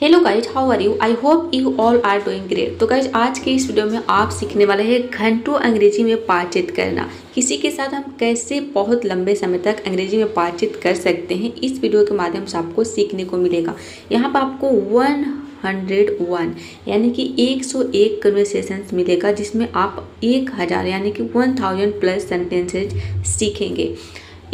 Hello guys, how are you? I hope you all are doing great. तो guys, आज के इस video में आप सीखने वाले हैं घंटों अंग्रेजी में बातचीत करना। किसी के साथ हम कैसे बहुत लंबे समय तक अंग्रेजी में बातचीत कर सकते हैं, इस वीडियो के माध्यम से आपको सीखने को मिलेगा। यहाँ पर आपको 101 यानी कि 101 कन्वर्सेशंस मिलेगा, जिसमें आप 1000 यानी कि 1000 प्लस सेंटेंसेज सीखेंगे।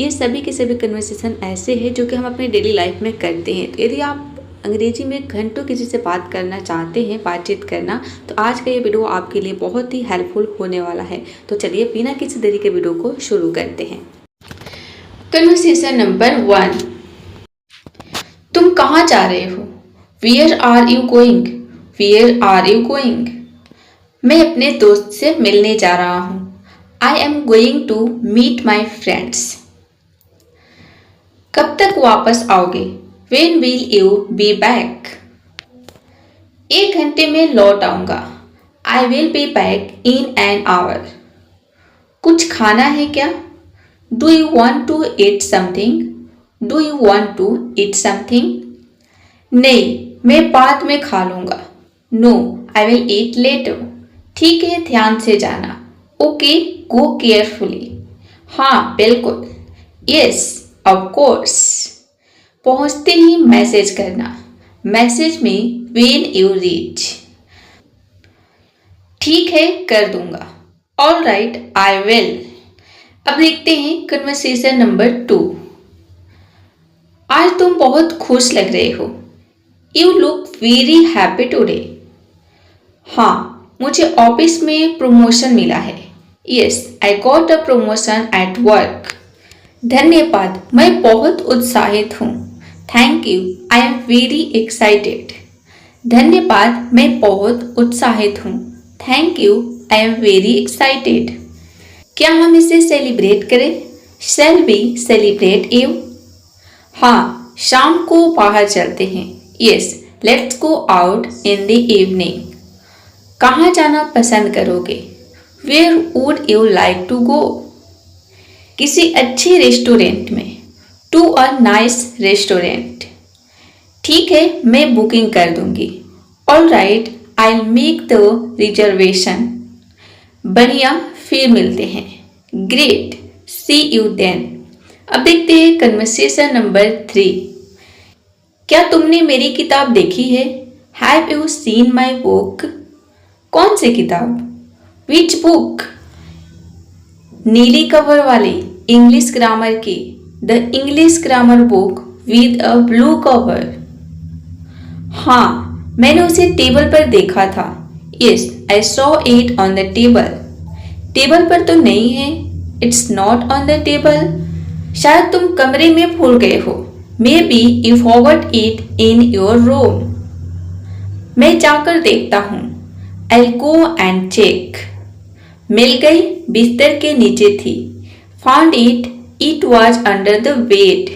ये सभी के सभी कन्वर्सेशन ऐसे हैं जो कि हम अपने डेली लाइफ में करते हैं। तो यदि आप अंग्रेजी में घंटों किसी से बात करना चाहते हैं, बातचीत करना, तो आज का ये वीडियो आपके लिए बहुत ही हेल्पफुल होने वाला है। तो चलिए बिना किसी देरी के वीडियो को शुरू करते हैं। Conversation number 1। तुम कहाँ जा रहे हो? Where are you going? Where are you going? मैं अपने दोस्त से मिलने जा रहा हूँ। I am going to meet my friends. कब तक वापस आओगे? When will you be back? 1 घंटे में लौट आऊंगा। I will be back in an hour. कुछ खाना है क्या? Do you want to eat something? Do you want to eat something? नहीं, मैं बाद में खा लूंगा। No, I will eat later. ठीक है, ध्यान से जाना। Okay, go carefully. हाँ, बिल्कुल। Yes, of course. पहुंचते ही मैसेज करना। मैसेज में when you reach। ठीक है, कर दूंगा। All right, I will। अब देखते हैं कन्वर्सेशन नंबर 2। आज तुम बहुत खुश लग रहे हो। You look very happy today। हाँ, मुझे ऑफिस में प्रमोशन मिला है। Yes, I got a promotion at work। धन्यवाद, मैं बहुत उत्साहित हूँ। Thank you, I am very excited. धन्यवाद, मैं बहुत उत्साहित हूँ। Thank you, I am very excited. क्या हम इसे सेलिब्रेट करें? Shall we celebrate you? हाँ, शाम को बाहर चलते हैं। Yes, let's go out in the evening. कहाँ जाना पसंद करोगे? Where would you like to go? किसी अच्छे रेस्टोरेंट में। To a nice restaurant. ठीक है, मैं बुकिंग कर दूंगी। All right, I will make the reservation. बढ़िया, फिर मिलते हैं। Great, see you then. अब देखते हैं कन्वर्सेशन नंबर 3। क्या तुमने मेरी किताब देखी है? Have you seen my book? कौन सी किताब? Which book? नीली कवर वाली, इंग्लिश ग्रामर की। The English grammar book with a blue cover. हाँ, मैंने उसे टेबल पर देखा था। Yes, I saw it on the table. Table पर तो नहीं है। It's not on the table. शायद तुम कमरे में भूल गए हो। मे be you forgot it in your room. मैं जाकर देखता हूँ। I go and check. मिल गई, बिस्तर के नीचे थी। Found it, it was under the bed.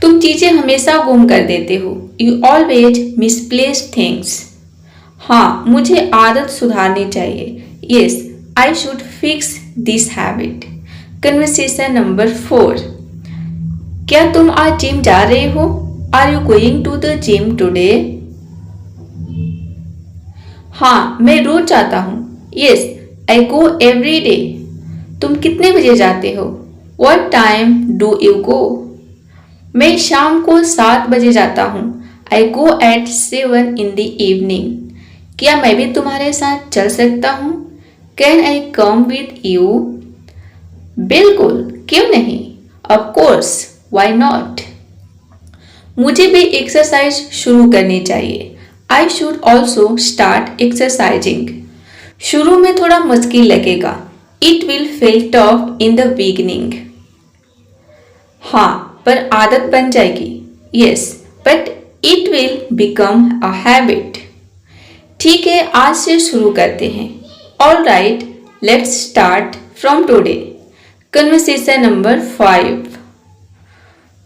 तुम चीजें हमेशा गुम कर देते हो। You always misplace things. हाँ, मुझे आदत सुधारनी चाहिए। Yes, I should fix this habit. Conversation number 4। क्या तुम आज जिम जा रहे हो? Are you going to the gym today? हाँ, मैं रोज जाता हूँ। Yes, I go every day. तुम कितने बजे जाते हो? What time do you go? मैं शाम को 7 बजे जाता हूँ। I go at 7 in the evening। क्या मैं भी तुम्हारे साथ चल सकता हूँ? Can I come with you? बिल्कुल, क्यों नहीं? Of course, why not? मुझे भी एक्सरसाइज शुरू करनी चाहिए। I should also start exercising। शुरू में थोड़ा मुश्किल लगेगा। It will feel tough in the beginning। हाँ, पर आदत बन जाएगी। Yes, but it will become a habit। ठीक है, आज से शुरू करते हैं। All right, let's start from today। Conversation number 5।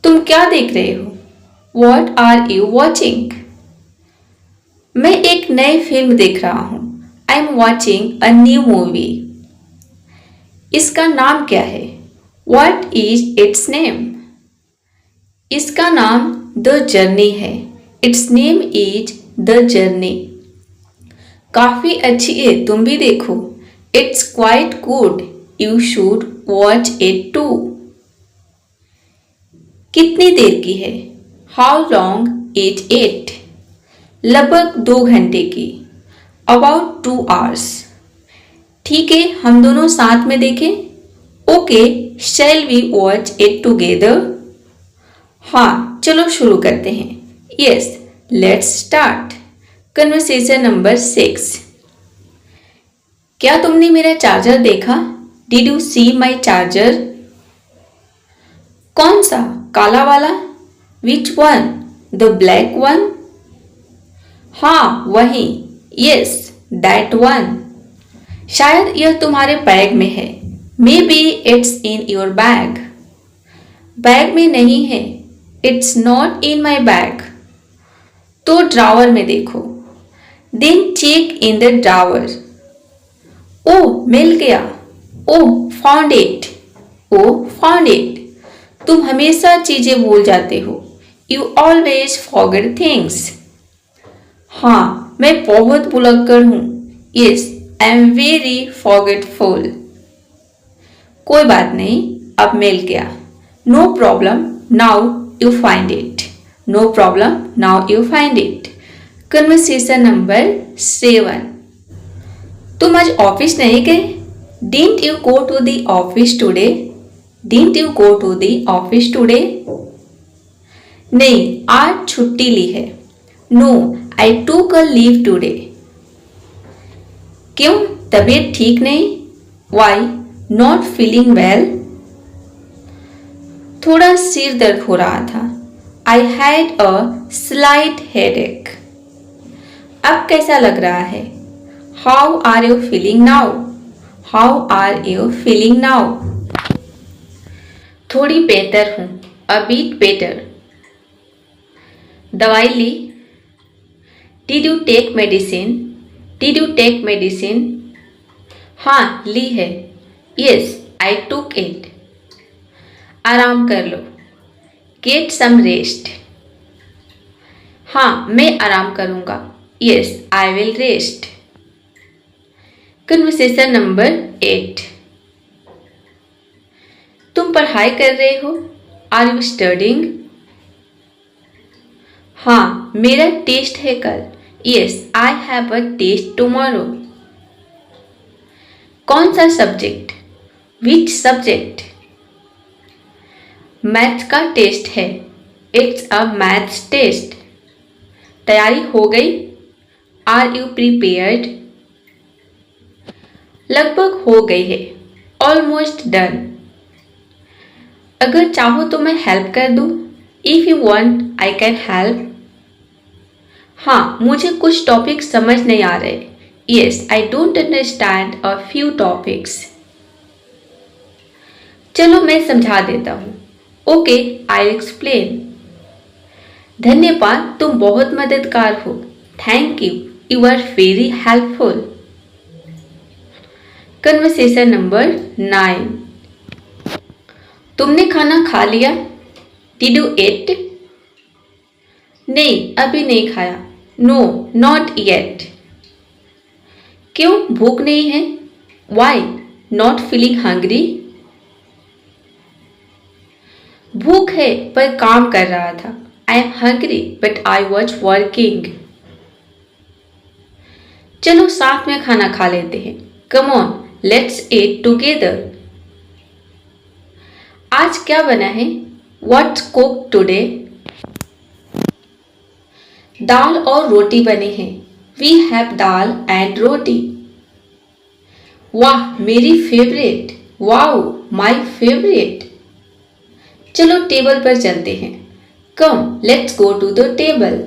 तुम क्या देख रहे हो? What are you watching? मैं एक नई फिल्म देख रहा हूँ। I am watching a new movie। इसका नाम क्या है? What is its name? इसका नाम द जर्नी है। Its name is the journey. काफी अच्छी है, तुम भी देखो। It's quite good, you should watch it too. कितनी देर की है? How long is it? लगभग 2 घंटे की। About 2 hours। ठीक है, हम दोनों साथ में देखें। Okay, shall we watch it together? हाँ, चलो शुरू करते हैं। Yes, let's start. Conversation number 6। क्या तुमने मेरा चार्जर देखा? Did you see my charger? कौन सा? काला वाला? Which one? The black one? हाँ, वही। Yes, that one. शायद यह तुम्हारे बैग में है। May be it's in your bag. Bag में नहीं है। It's not in my bag. तो ड्रावर में देखो। Then check in the drawer. Oh, मिल गया। Oh, found it. Oh, found it. तुम हमेशा चीजें भूल जाते हो। You always forget things. हाँ, मैं बहुत भुलक्कड़ हूं। Yes, I am very forgetful. कोई बात नहीं, अब मिल गया। No problem, now you find it. No problem, now you find it. Conversation number 7। तुम आज ऑफिस नहीं गए? Didn't you go to the office today? Didn't you go to the office today? नहीं, आज छुट्टी ली है। नो, आई टूक अ लीव टुडे। क्यों, तबीयत ठीक नहीं? Why not feeling well? थोड़ा सिर दर्द हो रहा था। I had a slight headache. अब कैसा लग रहा है? How are you feeling now? How are you feeling now? थोड़ी बेहतर हूं, अ बीट बेटर। दवाई ली? Did you take medicine? Did you take medicine? हाँ, ली है। Yes, I took it. आराम कर लो। Gate some rest. हाँ, मैं आराम करूंगा। Yes, I will rest. Conversation number 8। तुम पढ़ाई कर रहे हो? Are you studying? हाँ, मेरा टेस्ट है कल। Yes, I have a test tomorrow. कौन सा सब्जेक्ट? Which subject? मैथ्स का टेस्ट है। It's a maths test. तैयारी हो गई? Are you prepared? लगभग हो गई है। Almost done. अगर चाहो तो मैं हेल्प कर दूं? If you want I can help. हाँ, मुझे कुछ टॉपिक समझ नहीं आ रहे। Yes, I don't understand a few topics. चलो मैं समझा देता हूँ। Okay, I explain. धन्यवाद, तुम बहुत मददगार हो। Thank you, you are very helpful. Conversation number 9। तुमने खाना खा लिया? Did you eat? नहीं, अभी नहीं खाया। No, not yet. क्यों, भूख नहीं है? Why not feeling hungry? भूख है पर काम कर रहा था। I am hungry but I was working. चलो साथ में खाना खा लेते हैं। Come on, let's eat together. आज क्या बना है? What's cook today? दाल और रोटी बने हैं। We have dal and roti. वाह, मेरी फेवरेट। Wow, my favourite. चलो टेबल पर चलते हैं। Come, let's go to the table.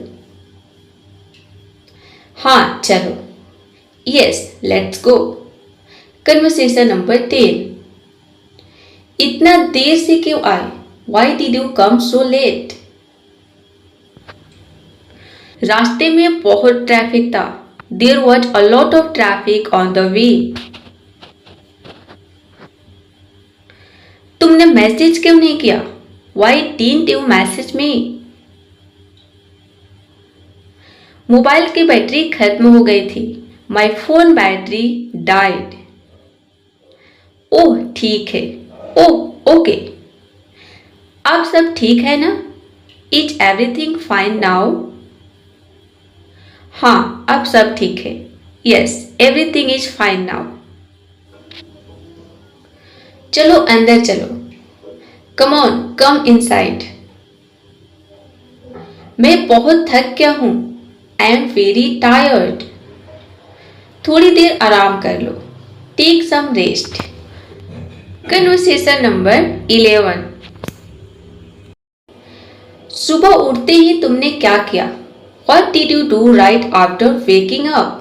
हाँ, चलो। Yes, let's go. Conversation number 10। इतना देर से क्यों आए? Why did you come so late? रास्ते में बहुत ट्रैफिक था। There was a lot of traffic on the way. तुमने मैसेज क्यों नहीं किया? Why didn't you message me? Mobile की बैटरी खत्म हो गई थी। My phone battery died. Oh ठीक है। Oh okay. अब सब ठीक है ना? Is everything fine now? हाँ अब सब ठीक है। Yes everything is fine now. चलो अंदर चलो। Come on come inside. मैं बहुत थक गया हूं। I am very tired. थोड़ी देर आराम कर लो। Take some rest. Conversation number 11। सुबह उठते ही तुमने क्या किया? What did you do right after waking up?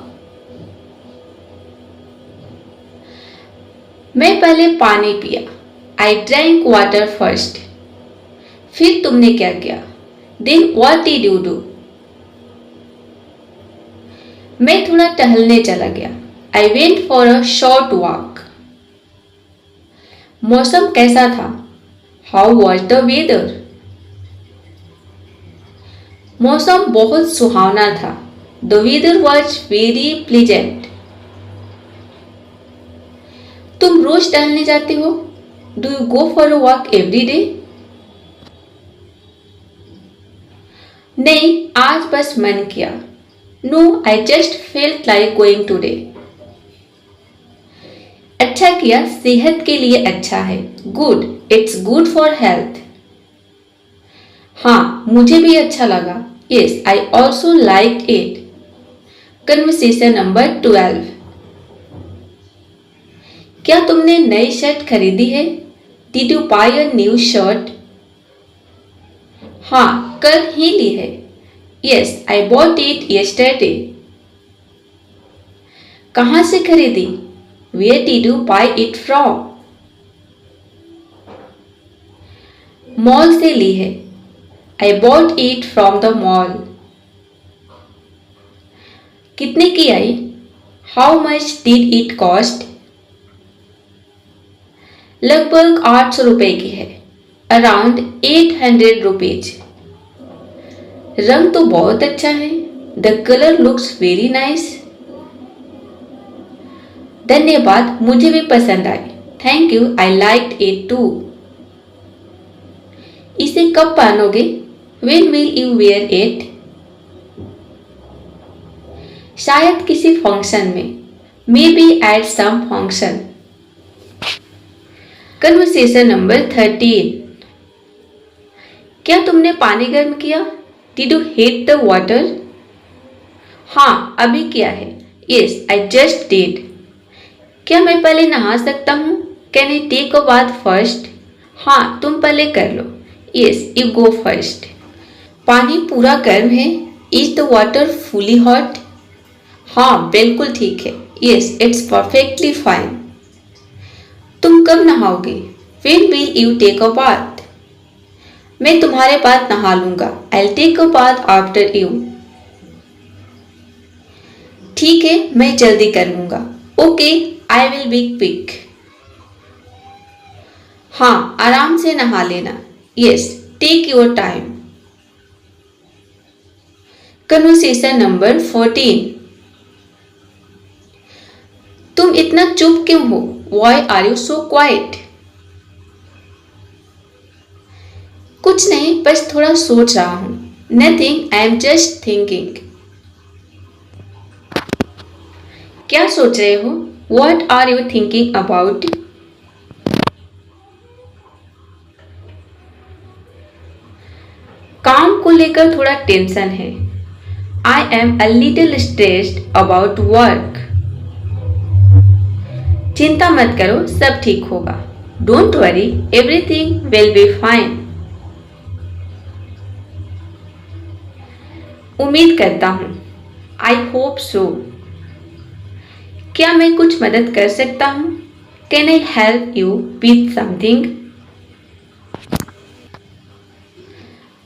मैं पहले पानी पिया। I drank water first. फिर तुमने क्या किया? Then what did you do? मैं थोड़ा टहलने चला गया। I went for a short walk. मौसम कैसा था? How was the weather? मौसम बहुत सुहावना था। The weather was very pleasant. तुम रोज टहलने जाते हो? Do you go for a walk every day? नहीं आज बस मन किया। No, I just felt like going today. अच्छा किया सेहत के लिए अच्छा है। Good, it's good for health. हाँ मुझे भी अच्छा लगा। Yes, I also liked it. Conversation number 12. क्या तुमने नई शर्ट खरीदी है? Did you buy a new shirt? हाँ कल ही ली है। Yes, I bought it yesterday. कहाँ से खरीदी? Where did you buy it from? Mall से ली है। I bought it from the mall. कितने की आई? How much did it cost? लगभग 800 रुपए की है। Around 800 rupees. रंग तो बहुत अच्छा है। The color looks very nice. धन्यवाद मुझे भी पसंद आई। Thank you, I liked it too. इसे कब पहनोगे? When will you wear it? शायद किसी फंक्शन में। Maybe at some function. Conversation number 13. क्या तुमने पानी गर्म किया? Did you heat the water? हाँ अभी किया है। Yes, I just did. क्या मैं पहले नहा सकता हूँ? Can I take a bath first? हाँ तुम पहले कर लो। Yes, you go first. पानी पूरा गर्म है। Is the water fully hot? हाँ बिल्कुल ठीक है। Yes, it's perfectly fine. तुम कब नहाओगे? When will you take a bath? मैं तुम्हारे बाद नहा लूंगा। I'll take a bath after you. ठीक है मैं जल्दी कर लूंगा। Okay, I will be quick. हाँ आराम से नहा लेना। Yes, take your time. Conversation number 14. तुम इतना चुप क्यों हो? Why are you so quiet? कुछ नहीं बस थोड़ा सोच रहा हूं। Nothing, I am just thinking. क्या सोच रहे हो? What are you thinking about? काम को लेकर थोड़ा टेंशन है। I am a little stressed about work. चिंता मत करो सब ठीक होगा। Don't worry, everything will be fine. उम्मीद करता हूं। I hope so. क्या मैं कुछ मदद कर सकता हूं? Can I help you with something?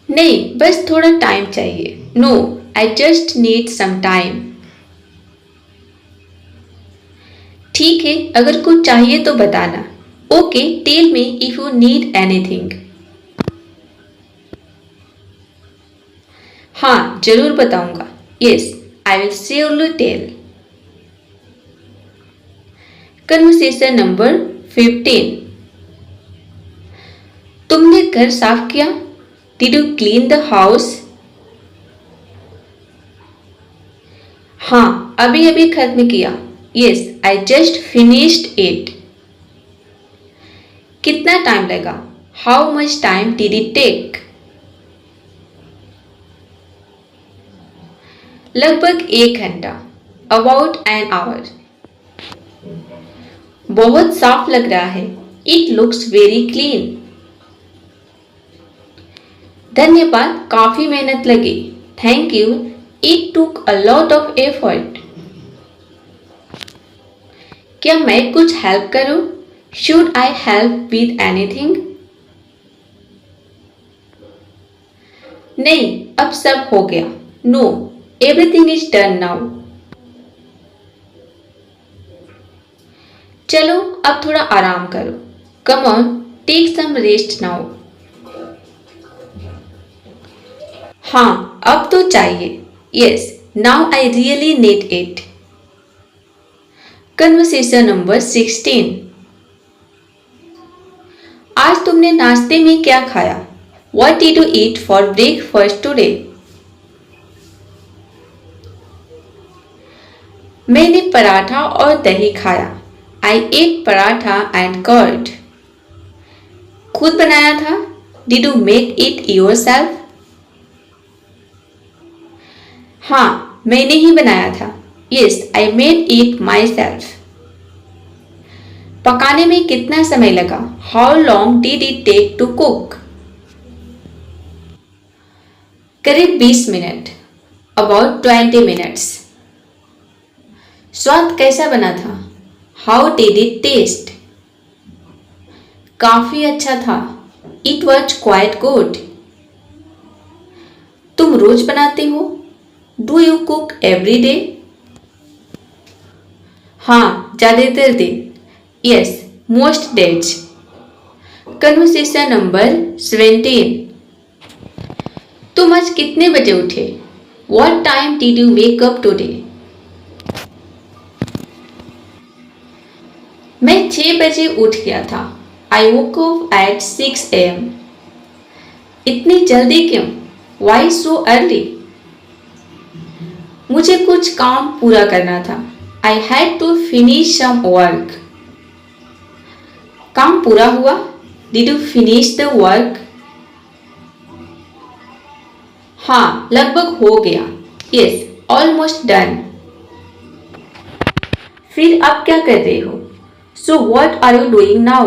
नहीं बस थोड़ा टाइम चाहिए। No, I just need some time. ठीक है अगर कुछ चाहिए तो बताना। Okay, tell me if you need anything. हाँ जरूर बताऊंगा। Yes, I will surely tell. Conversation number 15. तुमने घर साफ किया? Did you clean the house? हाँ, अभी अभी खत्म किया. Yes, I just finished it. कितना टाइम लगा? How much time did it take? लगभग 1 घंटा. About an hour. बहुत साफ लग रहा है. It looks very clean. धन्यवाद, काफी मेहनत लगी. Thank you. It took a lot of effort. क्या मैं कुछ हेल्प करूं? Should I help with anything? नहीं, अब सब हो गया. No, everything is done now. चलो अब थोड़ा आराम करो. Come on, take some rest now. हाँ, अब तो चाहिए. Yes, now I really need it. Conversation number 16. आज तुमने नाश्ते में क्या खाया? What did you eat for breakfast today? मैंने पराठा और दही खाया. I ate paratha and curd. खुद बनाया था? Did you make it yourself? हाँ, मैंने ही बनाया था. Yes, I made it myself. पकाने में कितना समय लगा? How long did it take to cook? करीब 20 मिनट. About 20 minutes. स्वाद कैसा बना था? How did it taste? काफी अच्छा था. It was quite good. तुम रोज बनाते हो? Do you cook every day? हाँ, ज्यादातर दिन. Yes, most days. Conversation number 17. तुम आज कितने बजे उठे? What time did you wake up today? मैं 6 बजे उठ गया था. I woke up at 6 a.m. इतनी जल्दी क्यों? Why so early? मुझे कुछ काम पूरा करना था. I had to finish some work. काम पूरा हुआ? Did you finish the work? हाँ, लगभग हो गया. Yes, almost done. फिर अब क्या कर रहे हो? So what are you doing now?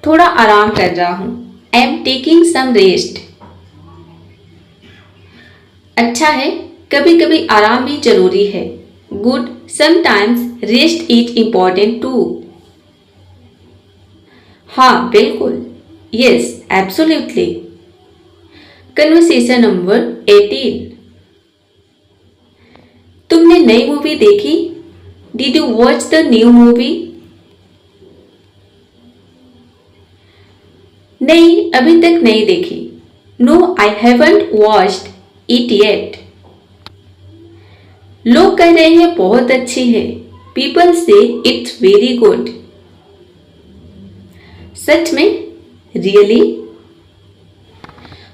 थोड़ा आराम कर रहा हूँ. I am taking some rest. अच्छा है, कभी कभी आराम भी जरूरी है. Good, sometimes rest is important too. हाँ, बिल्कुल. Yes, absolutely. Conversation number 18. तुमने नई मूवी देखी? Did you watch the new movie? नहीं, अभी तक नहीं देखी. No, I haven't watched it yet. लोग कह रहे हैं बहुत अच्छी है. People say it's very good. सच में? Really?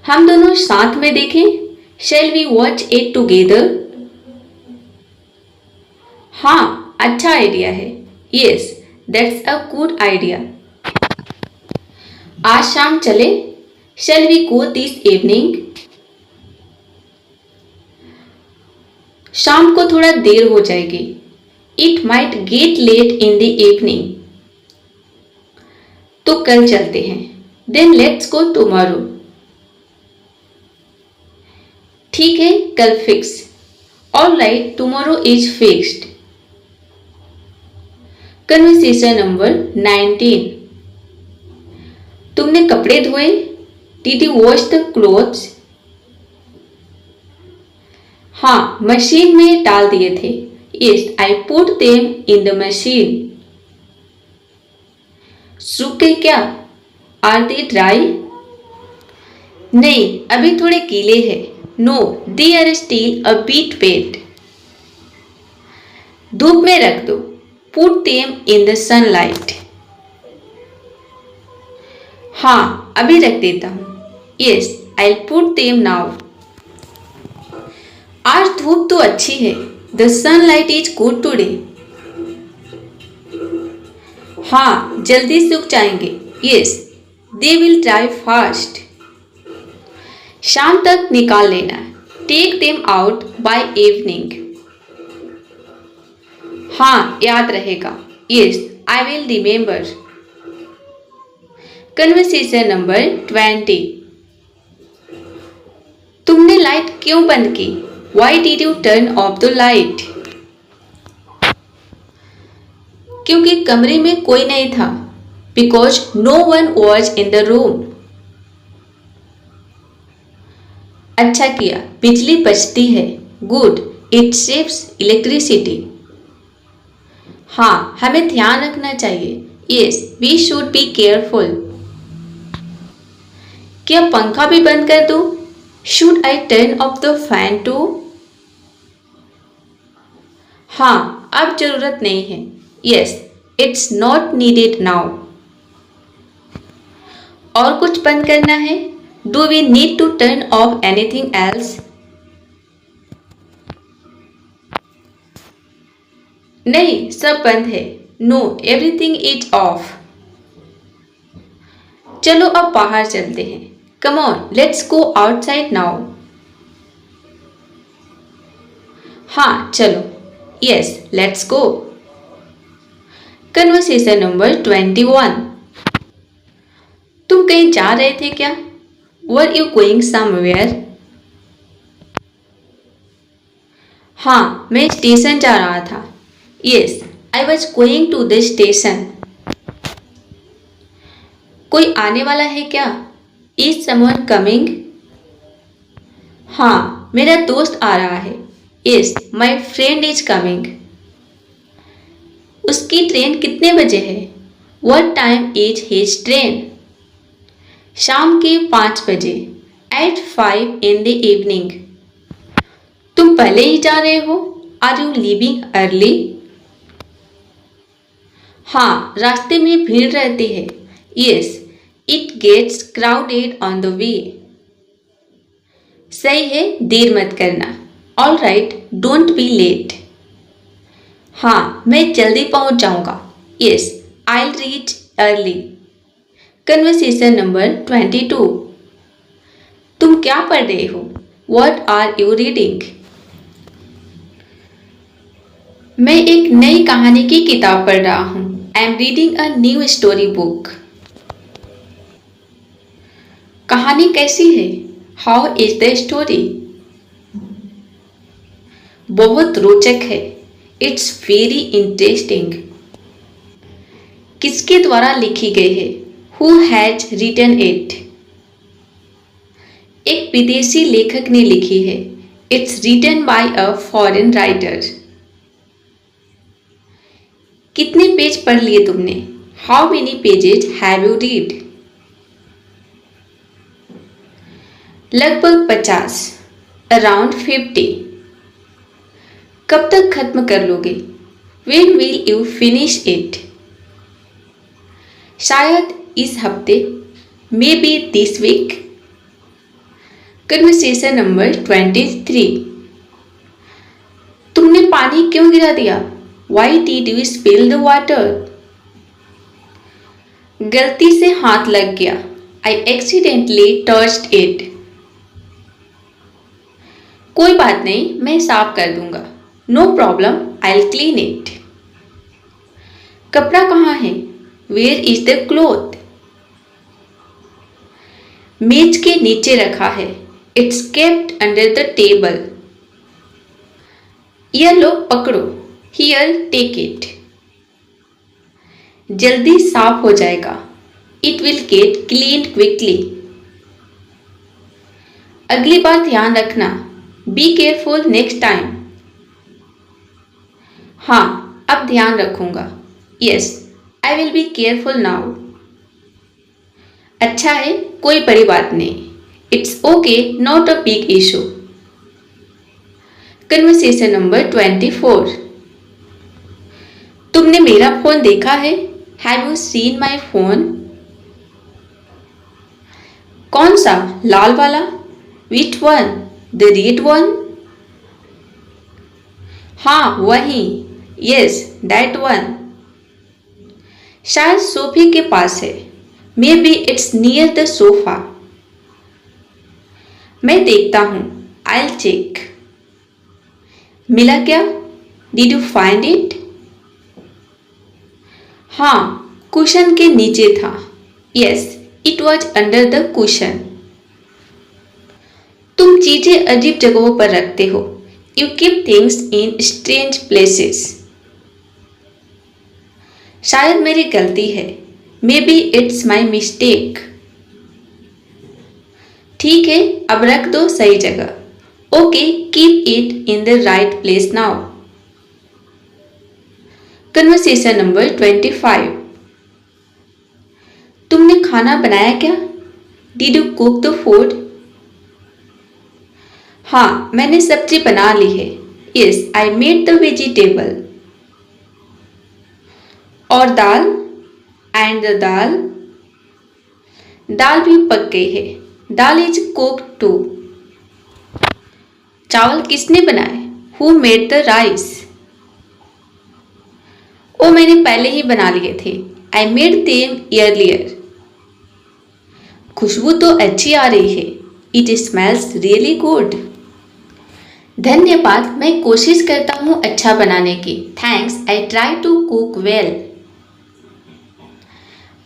हम दोनों साथ में देखें? Shall we watch it together? हाँ, अच्छा आइडिया है. Yes, that's a good idea. आज शाम चले? Shall we go this evening? शाम को थोड़ा देर हो जाएगी. It might get late in the evening. तो कल चलते हैं. Then let's go tomorrow. ठीक है, कल fix. Alright, tomorrow is fixed. Conversation number 19. तुमने कपड़े धोए? Did you wash the clothes? हाँ, मशीन में डाल दिए थे. Yes, I put them in the machine. सूख गए क्या? Are they dry? नहीं, अभी थोड़े गीले हैं। No, they are still a bit wet. धूप में रख दो। Put them in the sunlight. हाँ, अभी रख देता हूँ। Yes, I put them now. आज धूप तो अच्छी है। The sunlight is good today. हाँ, जल्दी सूख जाएंगे। Yes, they will dry fast. शाम तक निकाल लेना। Take them out by evening. हाँ, याद रहेगा। Yes, I will remember. Conversation number 20। तुमने लाइट क्यों बंद की? Why did you turn off the light? क्योंकि कमरे में कोई नहीं था। Because no one was in the room. अच्छा किया, बिजली बचती है। Good, it saves electricity. हाँ, हमें ध्यान रखना चाहिए। Yes, we should be careful. क्या पंखा भी बंद कर दूं? Should I turn off the fan too? हाँ, अब जरूरत नहीं है। Yes, it's not needed now. और कुछ बंद करना है? Do we need to turn off anything else? नहीं, सब बंद है। No, everything is off. चलो अब बाहर चलते हैं। Come on, let's go outside now. हाँ, चलो। Yes, let's go. Conversation number 21। तुम कहीं जा रहे थे क्या? Were you going somewhere? हाँ, मैं स्टेशन जा रहा था। Yes, I was going to the station. कोई आने वाला है क्या? Is someone coming? हाँ, मेरा दोस्त आ रहा है। Yes, my friend is coming. उसकी ट्रेन कितने बजे है? What time is his train? शाम के 5 बजे। At 5 in the evening. तुम पहले ही जा रहे हो? Are you leaving early? हाँ, रास्ते में भीड़ रहती है। Yes, it gets crowded on the way. सही है, देर मत करना। All right, don't be late. हाँ, मैं जल्दी पहुंच जाऊंगा। Yes, I reach early. Conversation number 22। तुम क्या पढ़ रहे हो? What are you reading? मैं एक नई कहानी की किताब पढ़ रहा हूँ। I am reading a new story book. कहानी कैसी है? How is the story? बहुत रोचक है। It's very interesting. किसके द्वारा लिखी गई है? Who has written it? एक विदेशी लेखक ने लिखी है। It's written by a foreign writer. कितने पेज पढ़ लिए तुमने? How many pages have you read? लगभग 50। अराउंड 50। कब तक खत्म कर लोगे? When will you finish it? शायद इस हफ्ते। Maybe this week. Conversation number 23। तुमने पानी क्यों गिरा दिया? Why did you spill the water? गलती से हाथ लग गया। I accidentally touched it. कोई बात नहीं, मैं साफ कर दूंगा। No problem, I'll clean it. कपड़ा कहाँ है? Where is the cloth? मेज के नीचे रखा है। It's kept under the table. यह लो, पकड़ो। Here, take it. जल्दी साफ हो जाएगा। It will get cleaned quickly. अगली बार ध्यान रखना। Be careful next time. हाँ, अब ध्यान रखूंगा। Yes, I will be careful now. अच्छा है, कोई बड़ी बात नहीं। It's okay, not a big issue. Conversation number 24. तुमने मेरा फोन देखा है? Have you seen my phone? कौन सा? लाल वाला? Which one? The red one? हाँ वही. Yes, that one. शायद सोफे के पास है. Maybe it's near the sofa. मैं देखता हूँ. I'll check. मिला क्या? Did you find it? हाँ, कुशन के नीचे था. Yes, it was under the cushion. तुम चीजें अजीब जगहों पर रखते हो. You keep things in strange places. शायद मेरी गलती है. Maybe it's my mistake. ठीक है, अब रख दो सही जगह. Okay, keep it in the right place now. Conversation number 25. तुमने खाना बनाया क्या? Did you cook the food? हाँ, मैंने सब्जी बना ली है. Yes, I made the vegetable. और दाल? And the दाल? दाल भी पक गई है. दाल is cooked too. चावल किसने बनाए? Who made the rice? ओ मैंने पहले ही बना लिए थे. I made them earlier. खुशबू तो अच्छी आ रही है. It smells really good. धन्यवाद, मैं कोशिश करता हूँ अच्छा बनाने की. Thanks, I try to cook well.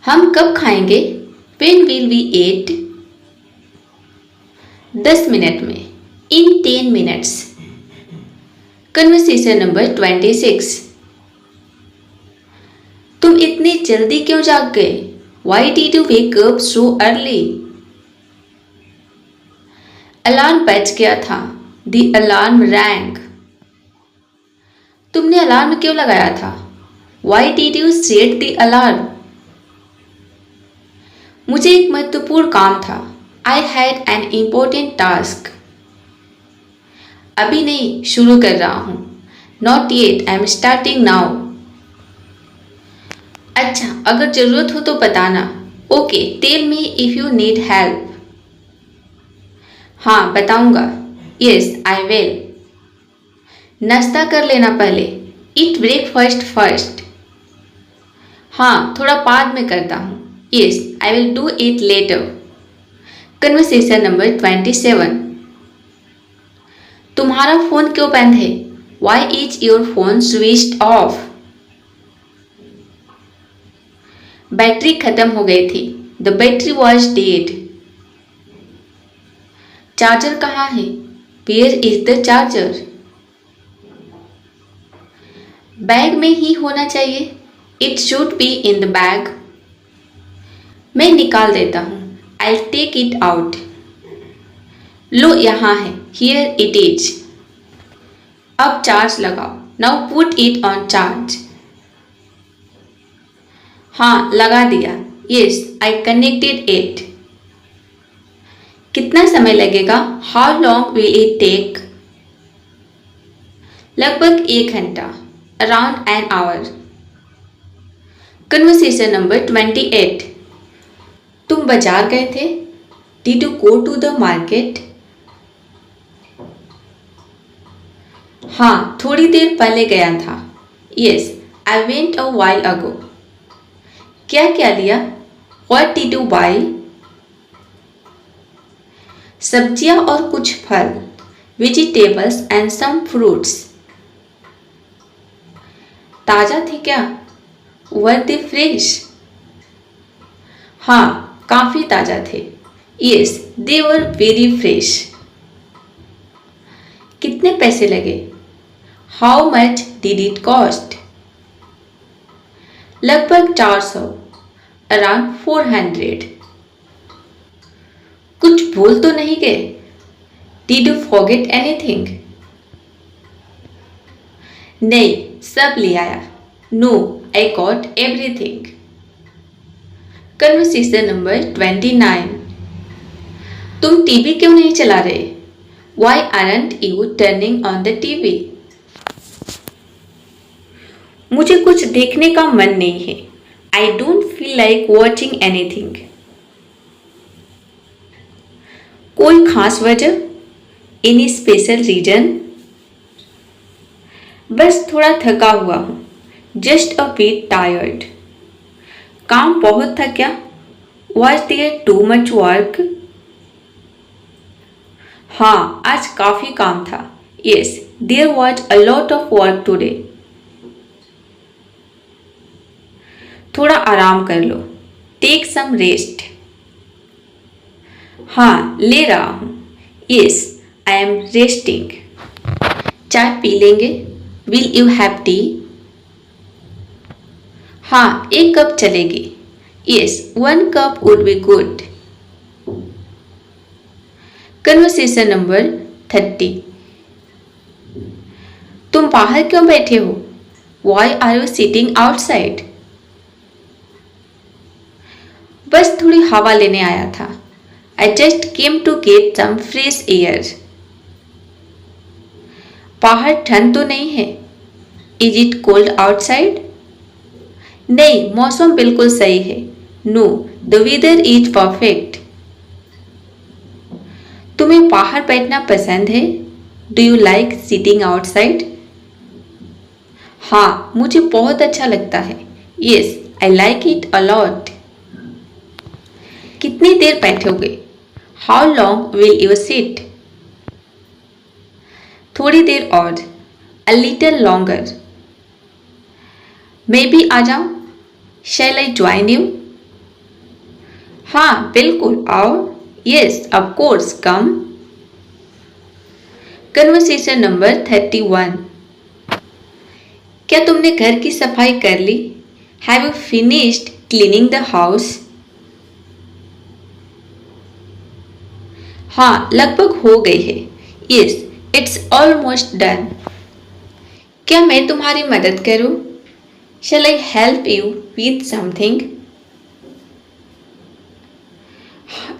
हम कब खाएंगे? When will we eat? 10 minute में. In 10 minutes. Conversation number 26. तुम इतनी जल्दी क्यों जाग गए? Why did you wake up so early? Alarm बज गया था. The alarm rang. तुमने अलार्म क्यों लगाया था? Why did you set the alarm? मुझे एक महत्वपूर्ण काम था. I had an important task. अभी नहीं, शुरू कर रहा हूँ. Not yet, I am starting now. अच्छा, अगर जरूरत हो तो बताना. Okay, tell me if you need help. हाँ, बताऊंगा. Yes, I will. नाश्ता कर लेना पहले. Eat breakfast first. हाँ, थोड़ा बाद में करता हूँ. Yes, I will do it later. Conversation number 27. तुम्हारा फोन क्यों बंद है? Why is your phone switched off? Battery खत्म हो गई थी. The battery was dead. Charger कहाँ है? Where is the charger? Bag में ही होना चाहिए. It should be in the bag. मैं निकाल देता हूँ. I'll take it out. लो यहाँ है. Here it is. अब चार्ज लगाओ. Now put it on charge. हाँ, लगा दिया. Yes, I connected it. कितना समय लगेगा? How long will it take? लगभग 1 घंटा. Around an hour. Conversation number 28. तुम बाजार गए थे? Did you go to the market? हाँ, थोड़ी देर पहले गया था. Yes, I went a while ago. क्या क्या लिया? What did you buy? सब्जियां और कुछ फल. Vegetables and some fruits. ताजा थे क्या? Were they fresh? हाँ, काफी ताजा थे. Yes, they were very fresh. कितने पैसे लगे? How much did it cost? लगभग 400. Around 400. कुछ भूल तो नहीं गए? Did you forget anything? नहीं, सब ले आया. No, I got everything. Conversation number 29. तुम टीवी क्यों नहीं चला रहे? Why aren't you turning on the TV? मुझे कुछ देखने का मन नहीं है. I don't feel like watching anything. कोई खास वजह? Any special reason? बस थोड़ा थका हुआ हूँ. Just a bit tired. काम बहुत था क्या? Was there too much work? हाँ, आज काफी काम था. Yes, there was a lot of work today. थोड़ा आराम कर लो. Take some rest. हाँ, ले रहा हूँ. Yes, I am resting. चाय पी लेंगे? Will you have tea? हाँ, 1 कप चलेगी. Yes, 1 cup would be good. Conversation number 30. तुम बाहर क्यों बैठे हो? Why are you sitting outside? बस थोड़ी हवा लेने आया था. I just came to get some fresh air. बाहर ठंड तो नहीं है? Is it cold outside? नहीं, मौसम बिल्कुल सही है. No, the weather is perfect. तुम्हें बाहर बैठना पसंद है? Do you like sitting outside? हाँ, मुझे बहुत अच्छा लगता है. Yes, I like it a lot. कितनी देर बैठोगे? How long will you sit? थोड़ी देर और. A little longer. मैं भी आ जाऊं? Shall I join you? हाँ, बिल्कुल आओ. Yes, of course, come. Conversation number 31. क्या तुमने घर की सफाई कर ली? Have you finished cleaning the house? हाँ, लगभग हो गई है. Yes, it's almost done. क्या मैं तुम्हारी मदद करूं? Shall I help you with something?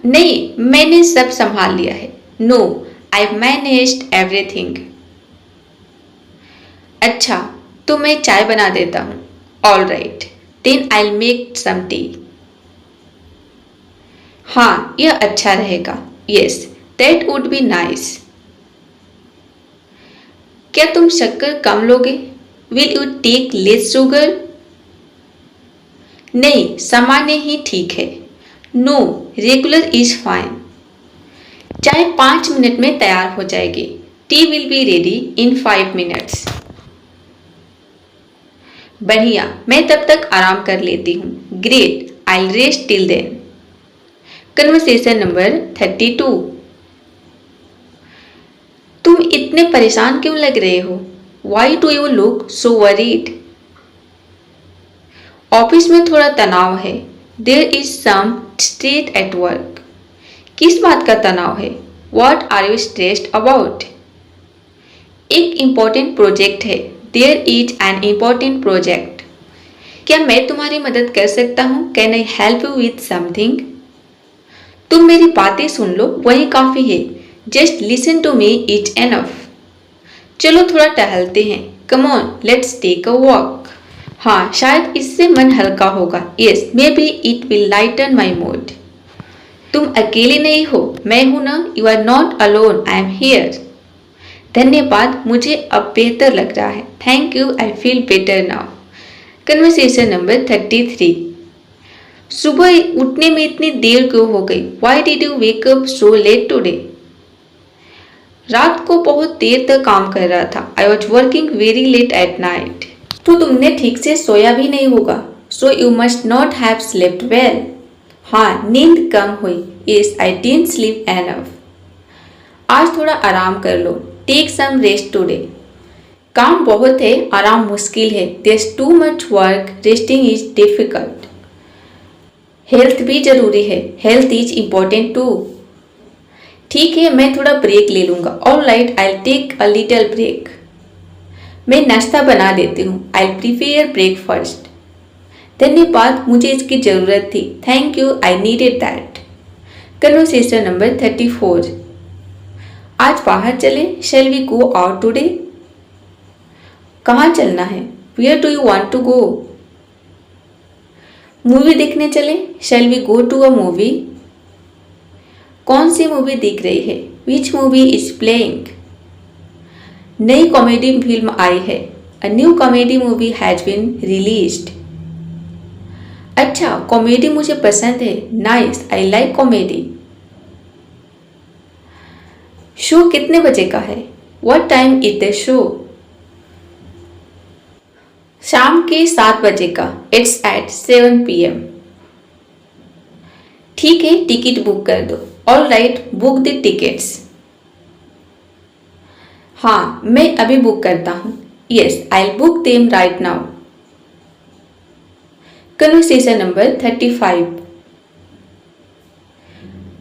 नहीं, मैंने सब संभाल लिया है. No, I've managed everything. अच्छा, तो मैं चाय बना देता हूँ. All right, then I'll make some tea. हाँ, यह अच्छा रहेगा. Yes, that would be nice. क्या तुम शक्कर कम लोगे? Will you take less sugar? नहीं, सामान्य ही ठीक है. No, regular is fine. चाय 5 मिनट में तैयार हो जाएगी. Tea will be ready in 5 minutes. बढ़िया, मैं तब तक आराम कर लेती हूँ. Great, I'll rest till then. Conversation number 32. तुम इतने परेशान क्यों लग रहे हो? Why do you look so worried? Office में थोड़ा तनाव है. There is some stress at work. किस बात का तनाव है? What are you stressed about? एक इम्पोर्टेंट प्रोजेक्ट है. There is an important project. क्या मैं तुम्हारी मदद कर सकता हूँ? Can I help you with something? तुम मेरी बातें सुन लो, वही काफी है. Just listen to me is enough. चलो थोड़ा टहलते हैं. Come on, let's take a walk. हाँ, शायद इससे मन हल्का होगा. Yes, maybe it will lighten my mood. तुम अकेले नहीं हो, मैं हूं ना. You are not alone, I am here. धन्यवाद, मुझे अब बेहतर लग रहा है. Thank you, I feel better now. Conversation number 33. सुबह उठने में इतनी देर क्यों हो गई? Why did you wake up so late today? रात को बहुत देर तक काम कर रहा था. I was working very late at night. तो तुमने ठीक से सोया भी नहीं होगा. So you must not have slept well. हाँ, नींद कम हुई. Yes, I didn't sleep enough. आज थोड़ा आराम कर लो. Take some rest today. काम बहुत है, आराम मुश्किल है. There's too much work. Resting is difficult. Health भी जरूरी है. Health is important too. ठीक है, मैं थोड़ा ब्रेक ले लूंगा. All right, I'll take a little break. मैं नाश्ता बना देती हूँ. I'll prepare breakfast. धन्यवाद, मुझे इसकी जरूरत थी. Thank you, I needed that. Conversation number 34। आज बाहर चले, shall we go out today? कहाँ चलना है? Where do you want to go? Movie देखने चले, shall we go to a movie? कौन सी मूवी दिख रही है? Which movie is playing? नई कॉमेडी फिल्म आई है, a new comedy movie has been released. अच्छा, कॉमेडी मुझे पसंद है, nice, I like comedy. Show कितने बजे का है? What time is the show? शाम के 7 बजे का, इट्स एट 7 PM। ठीक है, टिकट बुक कर दो। All right, book the tickets. हाँ, मैं अभी बुक करता हूँ। Yes, I book them right now. Conversation number 35।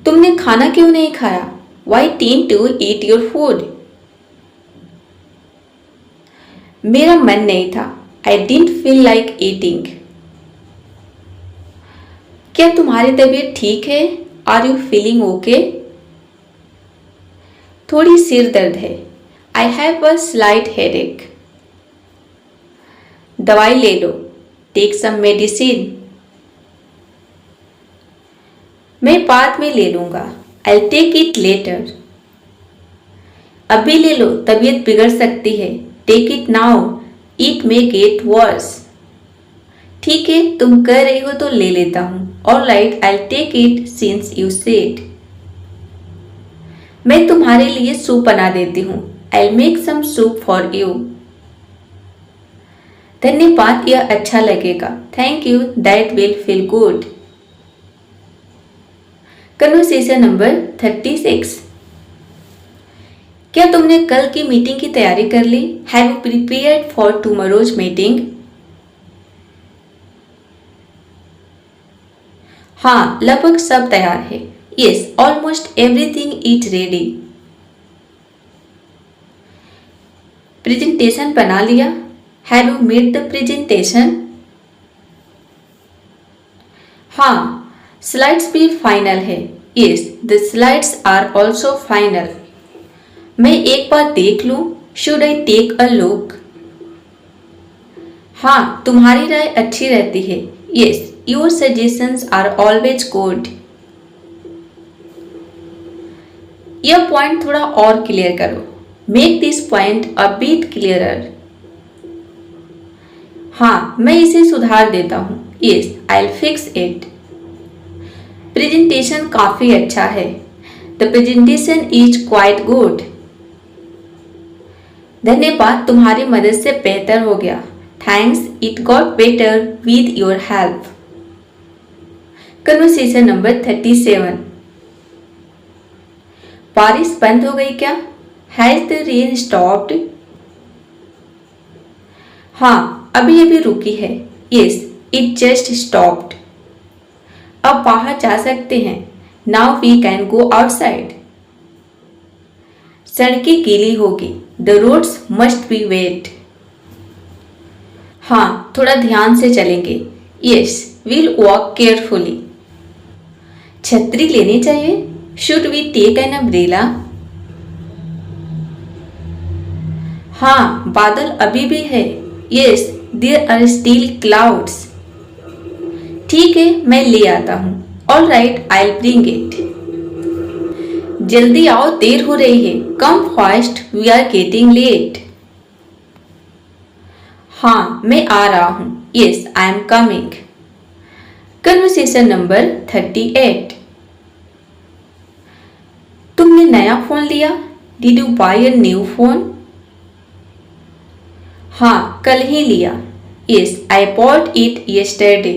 तुमने खाना क्यों नहीं खाया? Why didn't you eat your food? मेरा मन नहीं था, I didn't feel like eating। क्या तुम्हारी तबीयत ठीक है? Are you feeling okay? थोड़ी सिर दर्द है, I have a slight headache। दवाई ले लो, take some medicine। मैं बाद में ले लूंगा, I'll take it later। अभी ले लो, तबीयत बिगड़ सकती है, take it now, it may get worse। ठीक है, तुम कह रही हो तो ले लेता हूँ। All right, I'll take it since you said। मैं तुम्हारे लिए सूप बना देती हूँ, I'll make some soup for you। धन्यवाद, यह अच्छा लगेगा, Thank you, that will feel good। Conversation number 36। क्या तुमने कल की मीटिंग की तैयारी कर ली? Have you prepared for tomorrow's meeting? हाँ, लगभग सब तैयार है। Yes, almost everything is ready. Presentation बना लिया? Have you made the presentation? हाँ, स्लाइड्स भी फाइनल है। Yes, the slides are also final. मैं एक बार देख लूं? Should I take a look? हाँ, तुम्हारी राय अच्छी रहती है। Yes, your suggestions are always good. यह पॉइंट थोड़ा और क्लियर करो, make this point a bit clearer. हाँ, मैं इसे सुधार देता हूँ। Yes, I will fix it. Presentation काफी अच्छा है, the presentation is quite good. धन्यवाद, तुम्हारी मदद से बेहतर हो गया, thanks, it got better with your help. Conversation number 37। बारिश बंद हो गई क्या? Has the rain stopped? हाँ, अभी अभी रुकी है। Yes, it just stopped. अब बाहर जा सकते हैं, now we can go outside. सड़कें गीली होगी, the roads must be wet. हाँ, थोड़ा ध्यान से चलेंगे। Yes, we'll walk carefully. छतरी लेनी चाहिए? Should we take an umbrella? हाँ, बादल अभी भी है। Yes, there are still clouds. ठीक है, मैं ले आता हूँ। All right, I will bring it. जल्दी आओ, देर हो रही है। Come fast, we are getting late. हाँ, मैं आ रहा हूँ। Yes, I am coming. Conversation number 38। तुमने नया फोन लिया? Did you buy a new phone? हाँ, कल ही लिया। Yes, I bought it yesterday.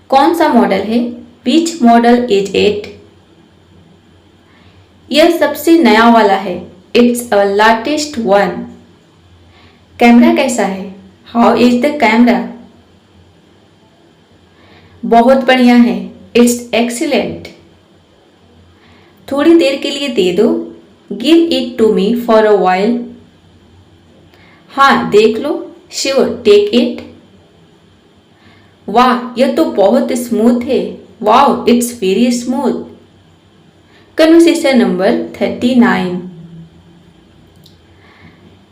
कौन सा मॉडल है? Which model is it? यह सबसे नया वाला है, it's a latest one. Camera कैसा है? How is the camera? बहुत बढ़िया है, इट्स एक्सीलेंट। थोड़ी देर के लिए दे दो, give it to me for a while. हाँ, देख लो, श्योर, टेक इट। वाह, यह तो बहुत स्मूथ है, wow, it's very smooth. Conversation number 39।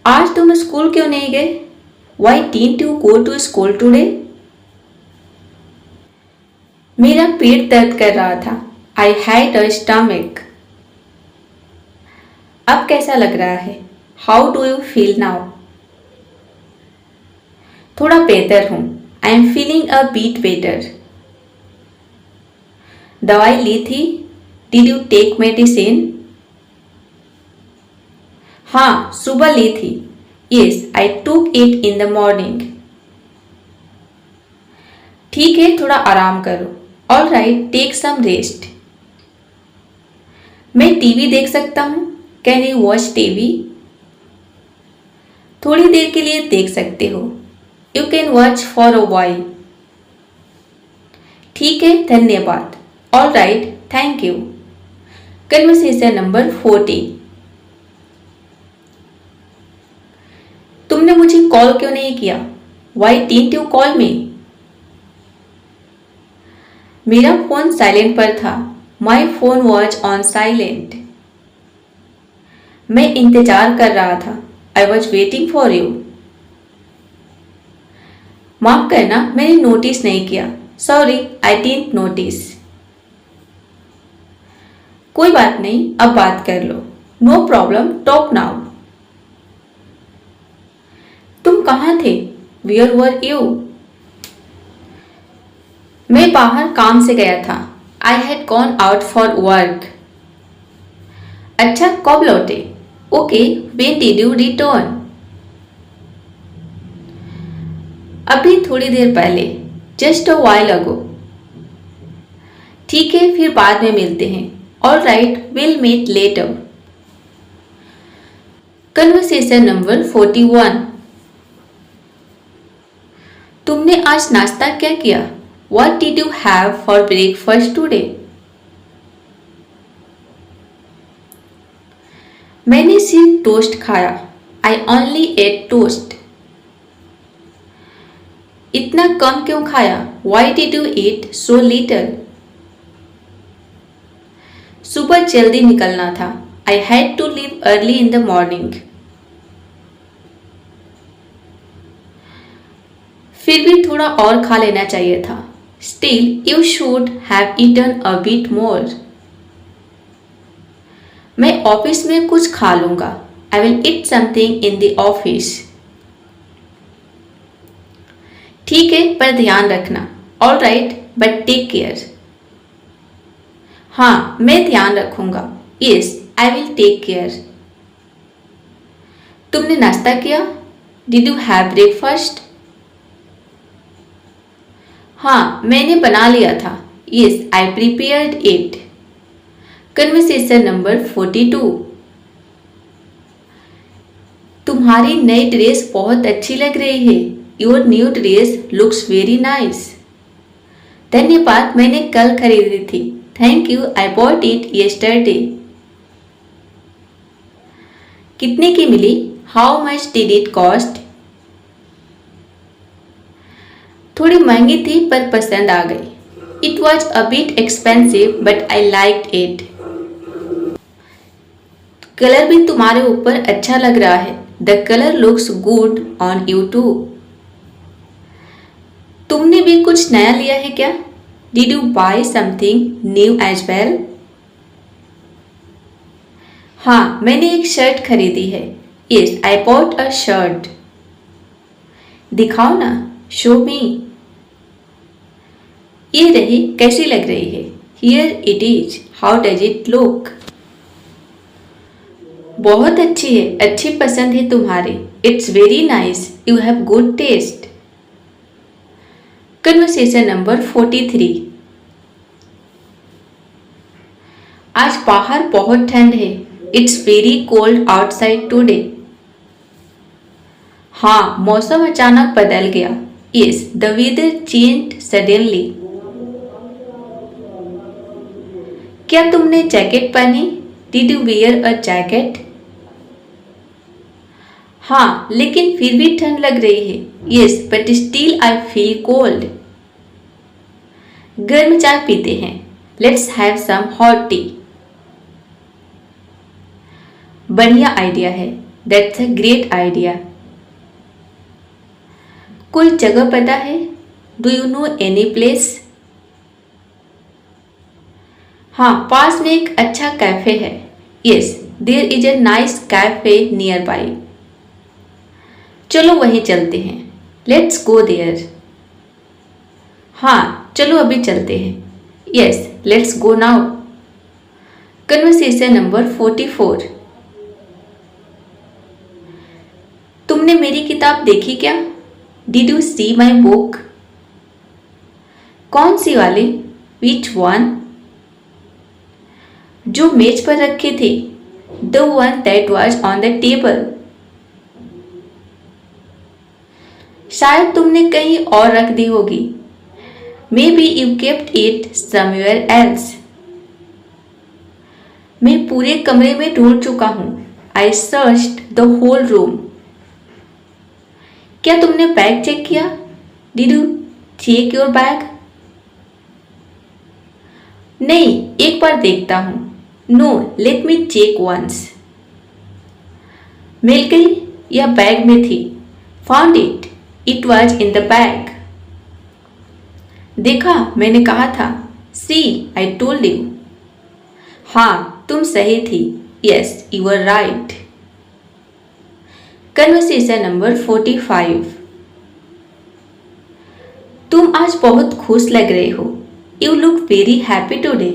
आज तुम स्कूल क्यों नहीं गए? Why didn't you go to school today? मेरा पेट दर्द कर रहा था। I had a stomach. अब कैसा लग रहा है? How do you feel now? थोड़ा बेहतर हूं। I am feeling a bit better. दवाई ली थी? Did you take medicine? हाँ, सुबह ली थी। यस, आई टूक इट इन द मॉर्निंग। ठीक है, थोड़ा आराम करो। All right, take some rest. मैं टीवी देख सकता हूँ? Can you watch TV? थोड़ी देर के लिए देख सकते हो। You can watch for a while. ठीक है, धन्यवाद। All right, thank you. Conversation number 40। तुमने मुझे कॉल क्यों नहीं किया? Why didn't you call me? मेरा फोन साइलेंट पर था। My phone was on silent. मैं इंतजार कर रहा था। I was waiting for you. माफ करना, मैंने नोटिस नहीं किया। Sorry, I didn't notice. कोई बात नहीं, अब बात कर लो। No problem, talk now. तुम कहाँ थे? Where were you? मैं बाहर काम से गया था। I had gone out for work. अच्छा, कब लौटे? Okay, when did you return? अभी थोड़ी देर पहले। Just a while ago. ठीक है, फिर बाद में मिलते हैं। All right, will meet later. Conversation number 41। तुमने आज नाश्ता क्या किया? What did you have for breakfast today? मैंने सिर्फ टोस्ट खाया। I only ate toast. इतना कम क्यों खाया? Why did you eat so little? सुबह जल्दी निकलना था। I had to leave early in the morning. फिर भी थोड़ा और खा लेना चाहिए था। Still, you should have eaten a bit more. मैं ऑफिस में कुछ खा लूंगा। I will eat something in the office. ठीक है, पर ध्यान रखना। All right, but take care. हाँ, मैं ध्यान रखूंगा। Yes, I will take care. तुमने नाश्ता किया? Did you have breakfast? हाँ, मैंने बना लिया था। Yes, I prepared it. Conversation number 42। तुम्हारी नई ड्रेस बहुत अच्छी लग रही है। Your new dress looks very nice. धन्यवाद, मैंने कल खरीदी थी। Thank you, I bought it yesterday. कितने की मिली? How much did it cost? थोड़ी महंगी थी पर पसंद आ गई। It was a bit expensive but I liked it. Colour भी तुम्हारे ऊपर अच्छा लग रहा है। The color looks good on you too. तुमने भी कुछ नया लिया है क्या? Did you buy something new as well? हाँ, मैंने एक शर्ट खरीदी है। Yes, I bought a shirt. दिखाओ ना। Show me. ये रही, कैसी लग रही है? Here it is. How does it look? बहुत अच्छी है, अच्छी पसंद है तुम्हारी। It's very nice. You have good taste. Conversation number 43। आज बाहर बहुत ठंड है। It's very cold outside today. हाँ, मौसम अचानक बदल गया। Yes, the weather changed suddenly. क्या तुमने जैकेट पहनी? Did you wear a jacket? हाँ, लेकिन फिर भी ठंड लग रही है। Yes, but still I feel cold. गर्म चाय पीते हैं। Let's have some hot tea. बढ़िया आइडिया है। That's a great idea. कोई जगह पता है? Do you know any place? हाँ, पास में एक अच्छा कैफे है। Yes, there is a nice cafe nearby. चलो वहीं चलते हैं। Let's go there. हाँ, चलो अभी चलते हैं। Yes, let's go now. Conversation number 44। तुमने मेरी किताब देखी क्या? Did you see my book? कौन सी वाली? Which one? जो मेज पर रखी थी। The one that was on the table. शायद तुमने कहीं और रख दी होगी। May be you kept it somewhere else. मैं पूरे कमरे में ढूंढ चुका हूं। I searched the whole room. क्या तुमने बैग चेक किया? Did you check your bag? नहीं, एक बार देखता हूं। No, let me check once. मिल गई? यह बैग में थी। Found it. It was in the bag. देखा, मैंने कहा था। See, I told you. हाँ, तुम सही थी। Yes, you are right. Conversation number 45। तुम आज बहुत खुश लग रहे हो। You look very happy today.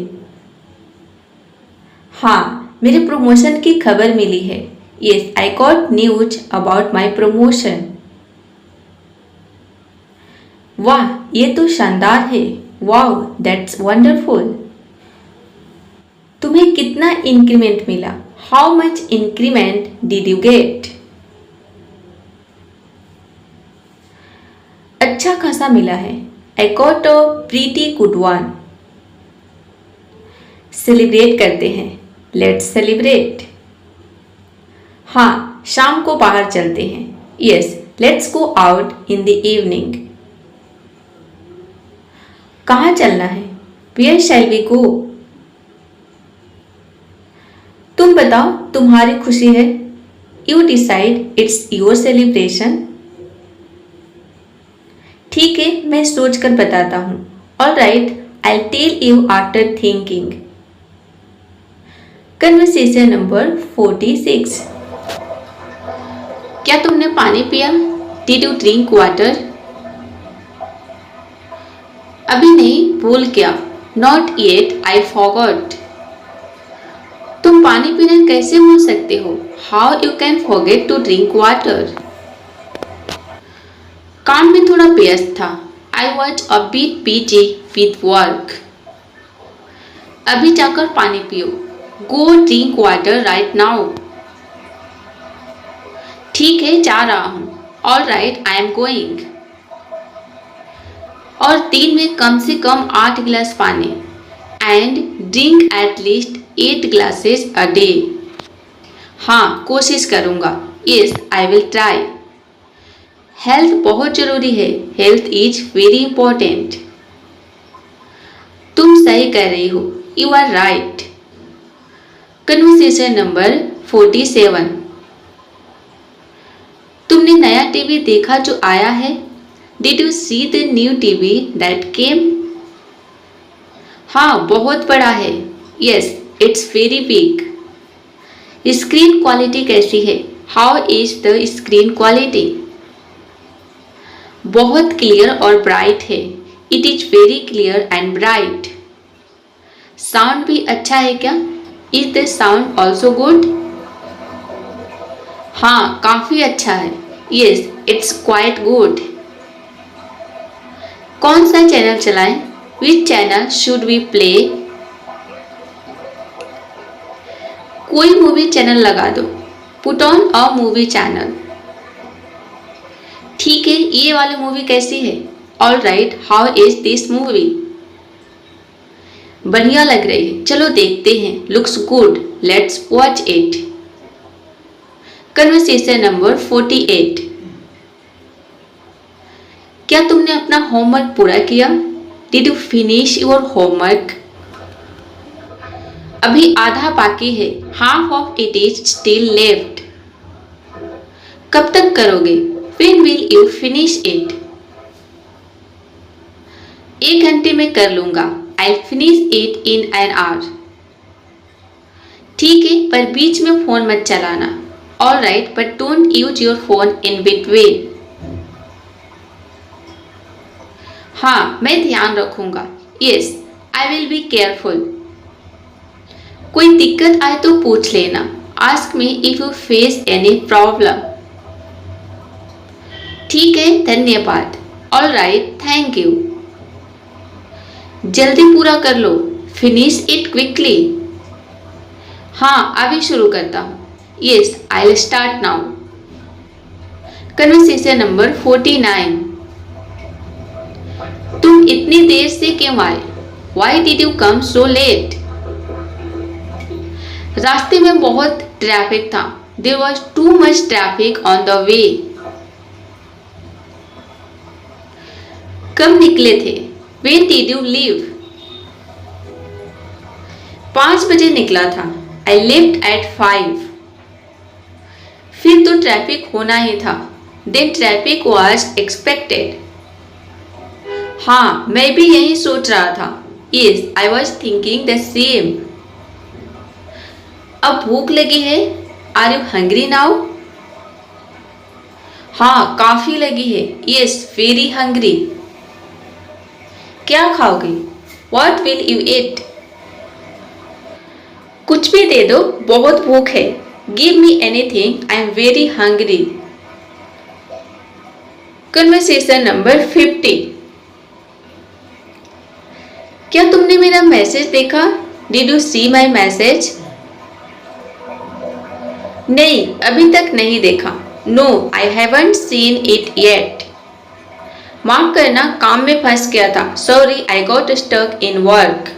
हाँ, मेरे प्रमोशन की खबर मिली है। Yes, I got news about my promotion. वाह, ये तो शानदार है। Wow, that's wonderful. तुम्हें कितना इंक्रीमेंट मिला? How much increment did you get? अच्छा खासा मिला है। I got a pretty good one. Celebrate करते हैं। Let's celebrate. हाँ, शाम को बाहर चलते हैं। Yes, let's go out in the evening. कहाँ चलना है? Where shall we go? तुम बताओ, तुम्हारी खुशी है। You decide, it's your celebration. ठीक है, मैं सोच कर बताता हूँ। All right, I tell you after thinking. Conversation number 46। क्या तुमने पानी पिया? Did you drink water? अभी नहीं, भूल गया। Not yet, I forgot. तुम पानी पीना कैसे भूल सकते हो? How you can forget to drink water? काम में थोड़ा व्यस्त था। I was a bit busy with work. अभी जाकर पानी पियो। Go drink water right now. ठीक है, जा रहा हूं। All right, I am going. और दिन में कम से कम 8 गिलास पानी। And drink at least 8 glasses a day. हाँ, कोशिश करूंगा। Yes, I will try. Health बहुत जरूरी है। Health is very important. तुम सही कह रही हो। You are right. Conversation number 47। तुमने नया टीवी देखा जो आया है? Did you see the new TV that came? हाँ, बहुत बड़ा है। Yes, it's very big. Screen quality कैसी है? How is the screen quality? बहुत क्लियर और ब्राइट है। It is very clear and bright. Sound भी अच्छा है क्या? Is the sound also good? हाँ, काफी अच्छा है। Yes, it's quite good. कौन सा चैनल चलाएं? विच चैनल शुड वी प्ले? कोई मूवी चैनल लगा दो। Put on a movie channel. ठीक है, ये वाली मूवी कैसी है? All right, how is this movie? बढ़िया लग रही है, चलो देखते हैं। Looks good, let's watch it. Conversation number 48। क्या तुमने अपना होमवर्क पूरा किया? Did you finish your homework? अभी आधा बाकी है. Half of it is still left. कब तक करोगे? When will you finish it? 1 घंटे में कर लूंगा. I'll finish it in an hour. ठीक है, पर बीच में फोन मत चलाना. Alright, but don't use your phone in between. हाँ, मैं ध्यान रखूंगा. Yes, I will be careful. कोई दिक्कत आए तो पूछ लेना. Ask me if you face any problem. ठीक है, धन्यवाद. Alright, thank you. जल्दी पूरा कर लो. Finish it quickly. हाँ, अभी शुरू करता हूँ. Yes, I'll start now. Conversation number 49. तुम इतनी देर से क्यों आए? Why did you come so late? रास्ते में बहुत ट्रैफिक था. There was too much traffic on the way. कब निकले थे? When did you leave? 5 बजे निकला था. I left at 5. फिर तो ट्रैफिक होना ही था. Then traffic was expected. हाँ, मैं भी यही सोच रहा था. Yes, I was thinking the same. अब भूख लगी है. Are you hungry now? हाँ, काफी लगी है. Yes, very hungry. क्या खाओगे? What will you eat? कुछ भी दे दो, बहुत भूख है. Give me anything, I am very hungry. Conversation number 50. क्या तुमने मेरा मैसेज देखा? Did you see my message? नहीं, अभी तक नहीं देखा. No, I haven't seen it yet. माफ करना, काम में फंस गया था. Sorry, I got stuck in work.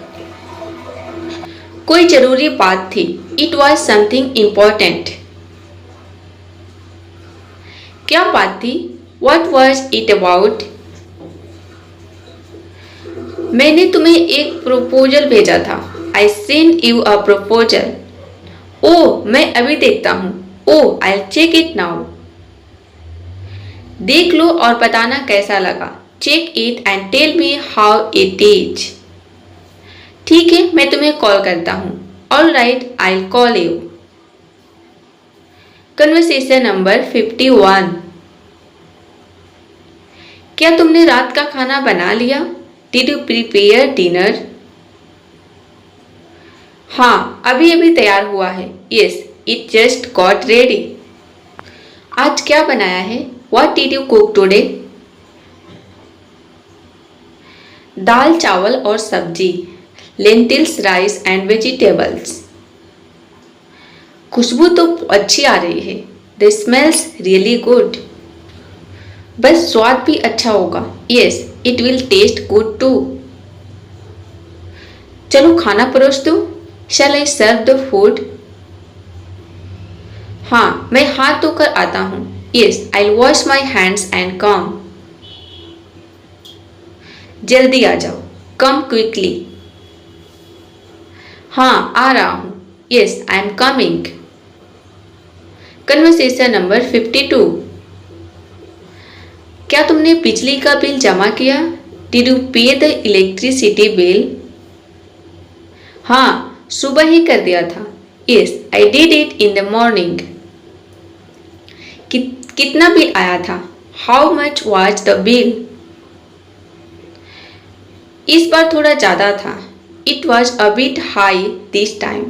कोई जरूरी बात थी. It was something important. क्या बात थी? What was it about? मैंने तुम्हें एक प्रपोजल भेजा था. I sent you a proposal. ओह, मैं अभी देखता हूँ. ओह, I'll check it now. देख लो और बताना कैसा लगा. Check it and tell me how it is. ठीक है, मैं तुम्हें कॉल करता हूँ. Alright, I'll call you. Conversation number 51. क्या तुमने रात का खाना बना लिया? Did you prepare dinner? हाँ, अभी अभी तैयार हुआ है. Yes, it just got ready. आज क्या बनाया है? What did you cook today? दाल, चावल और सब्जी. Lentils, rice and vegetables. खुशबू तो अच्छी आ रही है. The smells really good. बस स्वाद भी अच्छा होगा. Yes, it will taste good too. चलो खाना परोस दो. Shall I serve the food? हाँ, मैं हाथ धोकर आता हूँ. Yes, I'll wash my hands and come. जल्दी आ जाओ. Come quickly. हाँ, आ रहा हूँ. Yes, I am coming. Conversation number 52. क्या तुमने बिजली का बिल जमा किया? Did you pay the electricity bill? हाँ, सुबह ही कर दिया था. Yes, I did it in the morning. कितना बिल आया था? How much was the bill? इस बार थोड़ा ज़्यादा था. It was a bit high this time.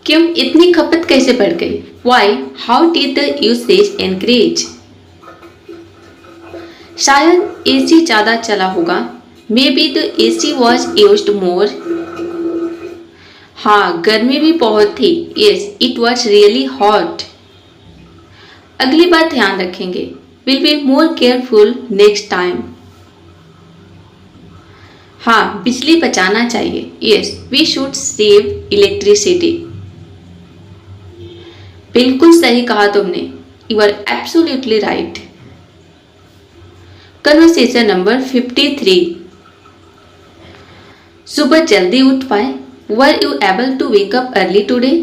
क्यों इतनी खपत कैसे बढ़ गई? Why? How did the usage increase? शायद AC ज़्यादा चला होगा. Maybe the AC was used more. हाँ, गर्मी भी बहुत थी. Yes, it was really hot. अगली बार ध्यान रखेंगे. We'll be more careful next time. हाँ, बिजली बचाना चाहिए. Yes, we should save electricity. बिल्कुल सही कहा तुमने. You are absolutely right. Conversation number 53. सुबह जल्दी उठ पाए? Were you able to wake up early today?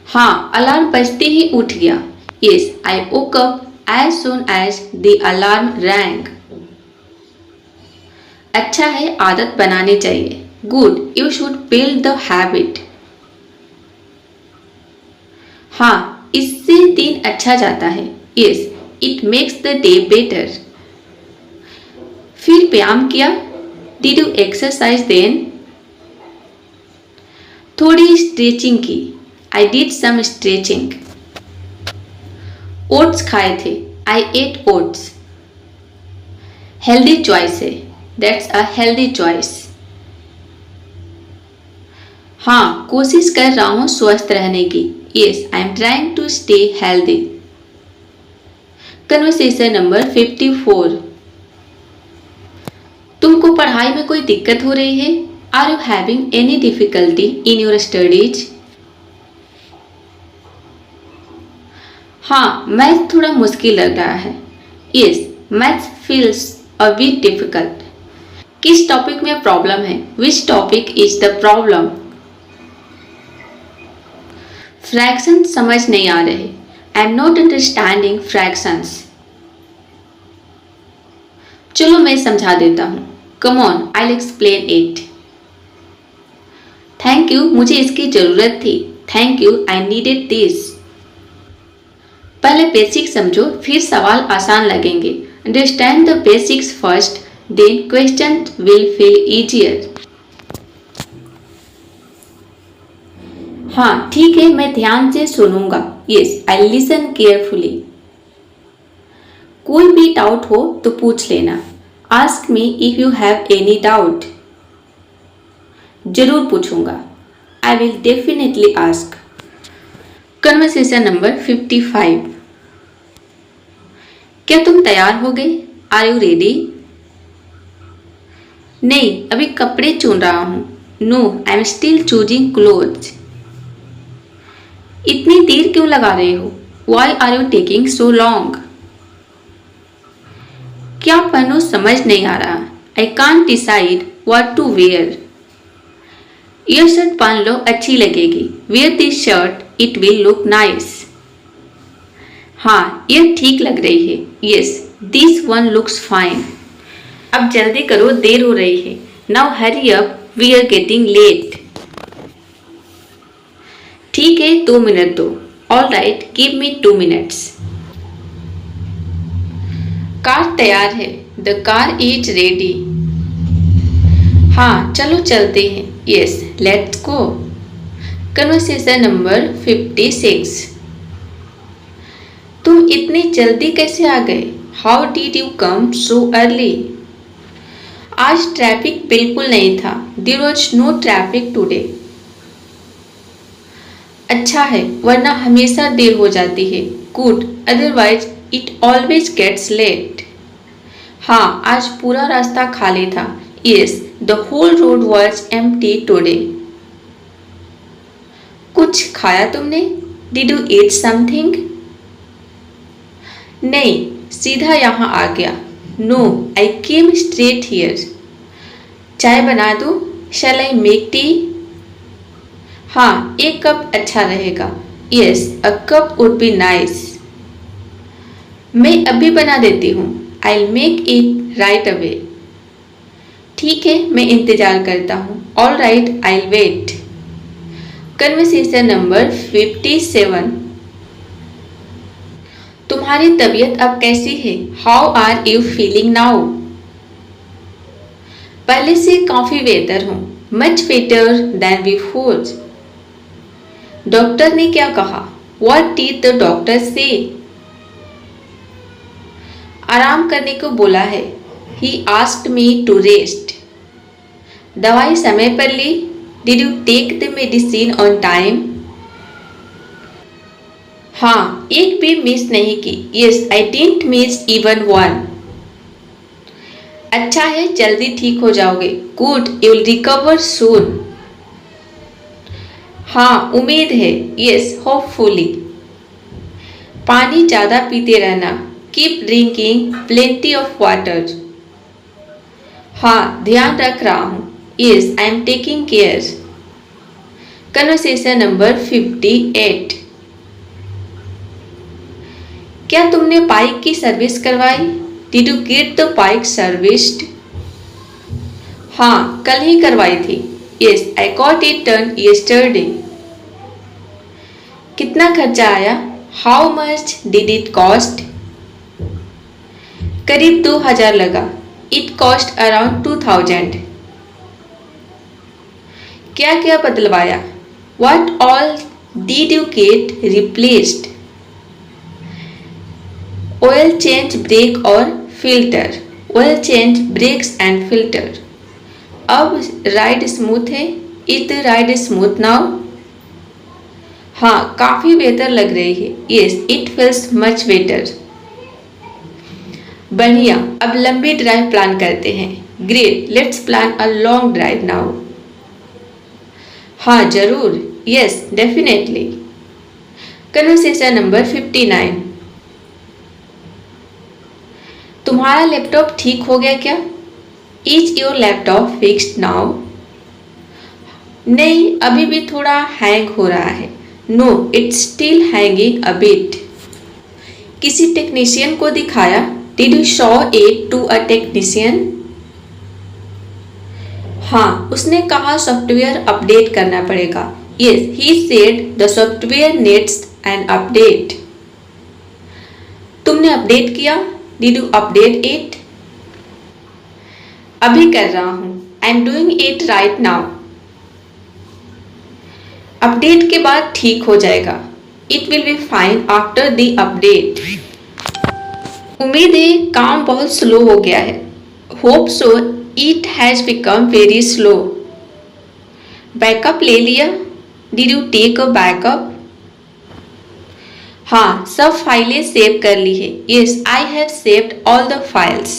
हाँ, अलार्म बजते ही उठ गया। Yes, I woke up as soon as the alarm rang. अच्छा है, आदत बनानी चाहिए। Good, you should build the habit. हाँ, इससे दिन अच्छा जाता है। Yes, it makes the day better. फिर व्यायाम किया? Did you exercise then? थोड़ी स्ट्रेचिंग की। I did some stretching. Oats खाए थे। I ate oats. Healthy choice है। That's a healthy choice. हाँ, कोशिश कर रहा हूँ स्वस्थ रहने की। Yes, I am trying to stay healthy. Conversation number 54. तुमको पढ़ाई में कोई दिक्कत हो रही है? Are you having any difficulty in your studies? हाँ, मैथ थोड़ा मुश्किल लग रहा है। Yes, math feels a bit difficult. किस टॉपिक में प्रॉब्लम है? Which topic is the problem? Fraction समझ नहीं आ रहे। I am not understanding fractions. चलो मैं समझा देता हूँ। Come on, I will explain it. Thank you, मुझे इसकी जरूरत थी। Thank you, I needed this. पहले बेसिक समझो, फिर सवाल आसान लगेंगे। Understand the basics first, then question will feel easier. हाँ ठीक है, मैं ध्यान से सुनूंगा। Yes, I listen carefully. कोई भी डाउट हो तो पूछ लेना। Ask me if you have any doubt. जरूर पूछूंगा। I will definitely ask. Conversation number 55। क्या तुम तैयार हो गए? Are you ready? नहीं, अभी कपड़े चुन रहा हूं। No, I am still choosing clothes. इतनी देर क्यों लगा रहे हो? Why are you taking so long? क्या पहनूं समझ नहीं आ रहा। I can't decide what to wear. यह शर्ट पहन लो, अच्छी लगेगी। Wear this shirt, it will look nice. हाँ, यह ठीक लग रही है। Yes, this one looks fine. अब जल्दी करो, देर हो रही है। Now hurry up, we are getting late. ठीक है, 2 मिनट दो। All right, give me 2 minutes. Car तैयार है। The car is ready. हाँ, चलो चलते हैं। Yes, let's go. Conversation number 56। तुम इतनी जल्दी कैसे आ गए? How did you come so early? आज ट्रैफिक बिल्कुल नहीं था। There was no traffic today. अच्छा है, वरना हमेशा देर हो जाती है। Good, otherwise it always gets late. हाँ, आज पूरा रास्ता खाली था। Yes, the whole road was empty today. कुछ खाया तुमने? Did you eat something? नहीं, सीधा यहाँ आ गया। No, I came straight here. चाय बना दूँ? Shall I make tea? हाँ, एक कप अच्छा रहेगा। Yes, a cup would be nice. मैं अभी बना देती हूँ। I will make it right away. ठीक है, मैं इंतजार करता हूँ। All right, I will wait. Conversation number 57। तुम्हारी तबीयत अब कैसी है? How are you feeling now? पहले से काफी बेहतर हूँ। Much better than before. Doctor ने क्या कहा? What did the doctor say? आराम करने को बोला है। He asked me to rest. दवाई समय पर ली? Did you take the medicine on time? हाँ, एक भी मिस नहीं की। Yes, I didn't miss even one. अच्छा है, जल्दी ठीक हो जाओगे। Good, you will recover soon. हाँ, उम्मीद है। Yes, hopefully. पानी ज्यादा पीते रहना। Keep drinking plenty of water. हाँ, ध्यान रख रहा हूँ. Yes, I am taking care. Conversation number 58. क्या तुमने बाइक की सर्विस करवाई? Did you get the bike serviced? हाँ, कल ही करवाई थी. Yes, I got it done yesterday. कितना खर्चा आया? How much did it cost? करीब 2000 लगा. It cost around 2000. क्या क्या बदलवाया? What all did you get replaced? Oil change, brake और filter. Oil change, brakes and filter. अब राइड स्मूथ है. Is the ride smooth now? हाँ, काफी बेहतर लग रही है. Yes, it feels much better. बढ़िया, अब लंबी ड्राइव प्लान करते हैं. Great, let's plan a long drive now. हाँ जरूर. Yes, definitely. Conversation number 59. तुम्हारा लैपटॉप ठीक हो गया क्या? Is your laptop fixed now? नहीं, अभी भी थोड़ा हैंग हो रहा है. No, it's still hanging a bit. किसी टेक्नीशियन को दिखाया? Did you show it to a technician? हाँ, उसने कहा सॉफ्टवेयर अपडेट करना पड़ेगा. Yes, he said the software needs an update. तुमने अपडेट किया? Did you update it? अभी कर रहा हूँ. I'm doing it right now. Update के बाद ठीक हो जाएगा. It will be fine after the update. उम्मीद है काम बहुत स्लो हो गया है. Hope so. It has become very slow. Backup ले लिया? Did you take a backup? हाँ, सब फाइलें सेव कर ली है. Yes, I have saved all the files.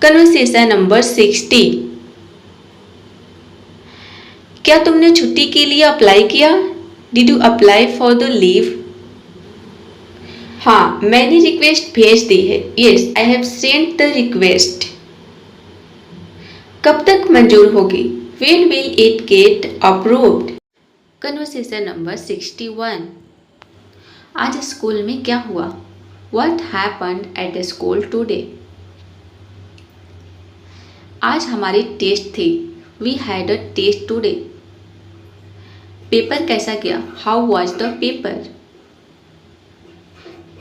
Conversation number 60. क्या तुमने छुट्टी के लिए अप्लाई किया? Did you apply for the leave? हाँ, मैंने रिक्वेस्ट भेज दी है. Yes, I have sent the request. कब तक मंजूर होगी? When will it get approved? Conversation number 61. आज स्कूल में क्या हुआ? What happened at school today? आज हमारी टेस्ट थी. We had a test today. Paper कैसा गया? How was the paper?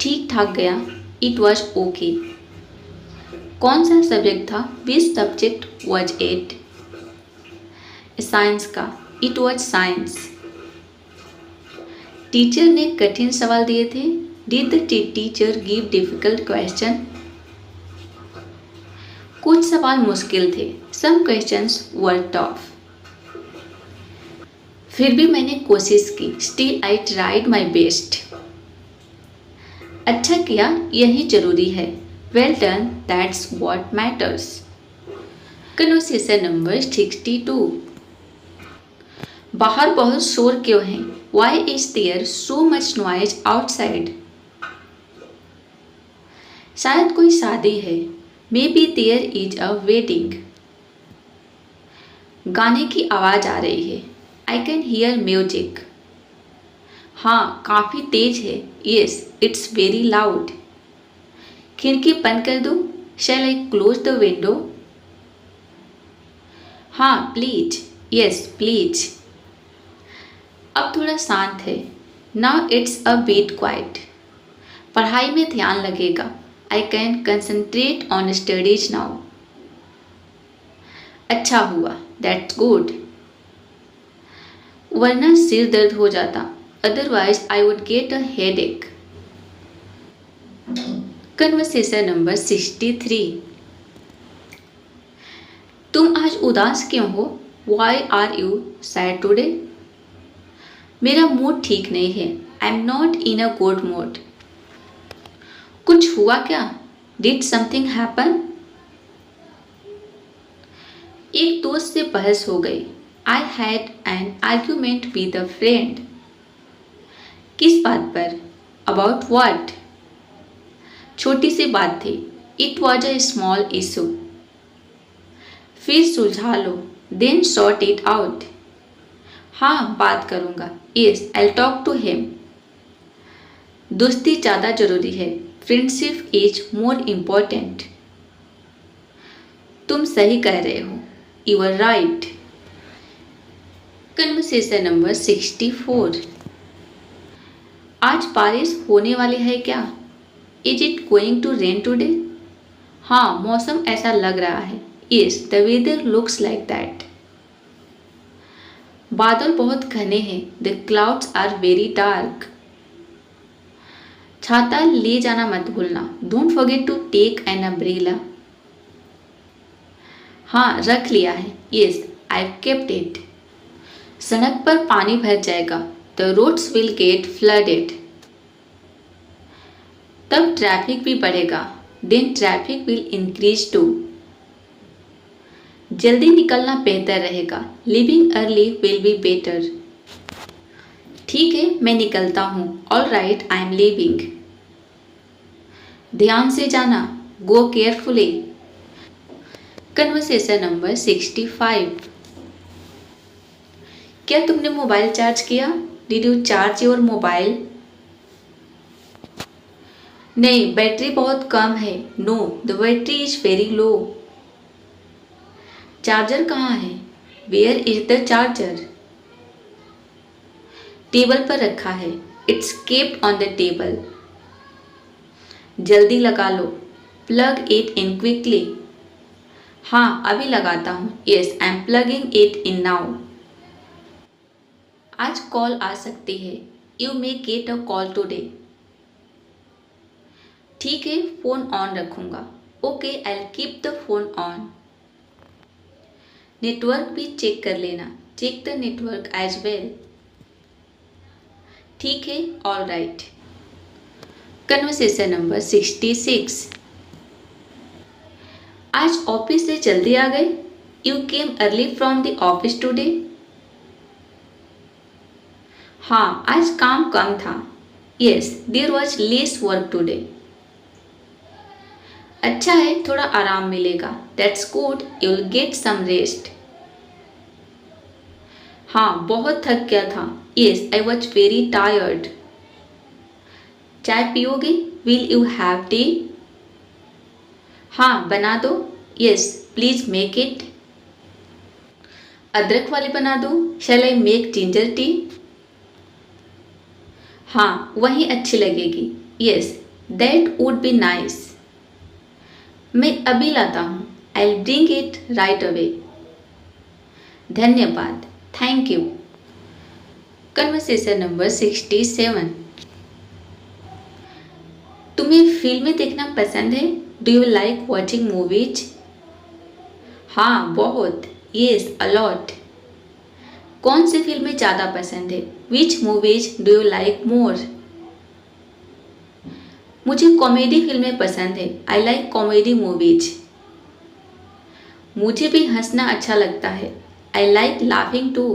ठीक ठाक गया. It was okay. कौन सा सब्जेक्ट था? Which subject was it? Science का. It was science. टीचर ने कठिन सवाल दिए थे. Did the teacher give difficult question? कुछ सवाल मुश्किल थे. Some questions were tough. फिर भी मैंने कोशिश की. Still I tried my best. अच्छा किया, यही जरूरी है. Well done, that's what matters. Conversation number 62. बाहर बहुत शोर क्यों है? Why is there so much noise outside? शायद कोई शादी है. Maybe there is a wedding. गाने की आवाज आ रही है. I can hear music. हाँ, काफी तेज है. Yes, it's very loud. खिड़की बंद कर दूं? Shall I close the window? हाँ, प्लीज. Yes, please. अब थोड़ा शांत है. Now it's a bit quiet. पढ़ाई में ध्यान लगेगा. I can concentrate on studies now. अच्छा हुआ. That's good. वरना सिर दर्द हो जाता. Otherwise I would get a headache. Conversation number 63. तुम आज उदास क्यों हो? Why are you sad today? मेरा मूड ठीक नहीं है. I'm not in a good mood. कुछ हुआ क्या? Did something happen? एक दोस्त से बहस हो गई. I had an argument with a friend. किस बात पर? About what? छोटी सी बात थी. It was a small issue. फिर सुलझा लो, देन सॉर्ट इट आउट। हाँ, बात करूँगा। Yes, I talk to him. दोस्ती ज़्यादा जरूरी है, फ्रेंडशिप इज मोर इम्पोर्टेंट। तुम सही कह रहे हो, you are right. Conversation number 64। आज बारिश होने वाली है क्या? Is it going to rain today? हाँ, मौसम ऐसा लग रहा है। Yes, the weather looks like that. बादल बहुत घने हैं, the clouds are very dark. छाता ले जाना मत भूलना, don't forget to take an umbrella. हाँ, रख लिया है। Yes, I kept it. सड़क पर पानी भर जाएगा, the roads will get flooded. तब ट्रैफिक भी बढ़ेगा, then traffic will increase too. जल्दी निकलना बेहतर रहेगा, leaving early will be better. ठीक है, मैं निकलता हूँ। All right, I am leaving. ध्यान से जाना, गो केयरफुली। Conversation number 65। क्या तुमने मोबाइल चार्ज किया? Did you charge your mobile? नहीं, बैटरी बहुत कम है। No, the battery is very low. Charger कहाँ है? Where is the charger? Table पर रखा है, it's kept on the table. जल्दी लगा लो, प्लग इट इन क्विकली। हाँ, अभी लगाता हूँ। Yes, I am plugging it in now. आज कॉल आ सकती है, you may get a call today. ठीक है, फोन ऑन रखूंगा। Okay, I will keep the phone on. Network भी चेक कर लेना, check the network as well. ठीक है, ऑल राइट। Conversation number 66। आज ऑफिस से जल्दी आ गए? You came early from the office today? हाँ, आज काम कम था। Yes, there was less work today. अच्छा है, थोड़ा आराम मिलेगा। That's good, you will get some rest. हाँ, बहुत थक गया था। Yes, I was very tired. चाय पियोगे? Will you have tea? हाँ, बना दो। Yes, please make it. अदरक वाली बना दो? Shall I make ginger tea? हाँ, वही अच्छी लगेगी। Yes, that would be nice. मैं अभी लाता हूँ। I will bring it right away. धन्यवाद, थैंक यू। Conversation number 67। तुम्हें फिल्में देखना पसंद है? Do you like watching movies? हाँ, बहुत। Yes, a lot. कौन सी फिल्में ज़्यादा पसंद है? Which movies do you like more? मुझे कॉमेडी फिल्में पसंद है। I like comedy movies. मुझे भी हंसना अच्छा लगता है। I like laughing too.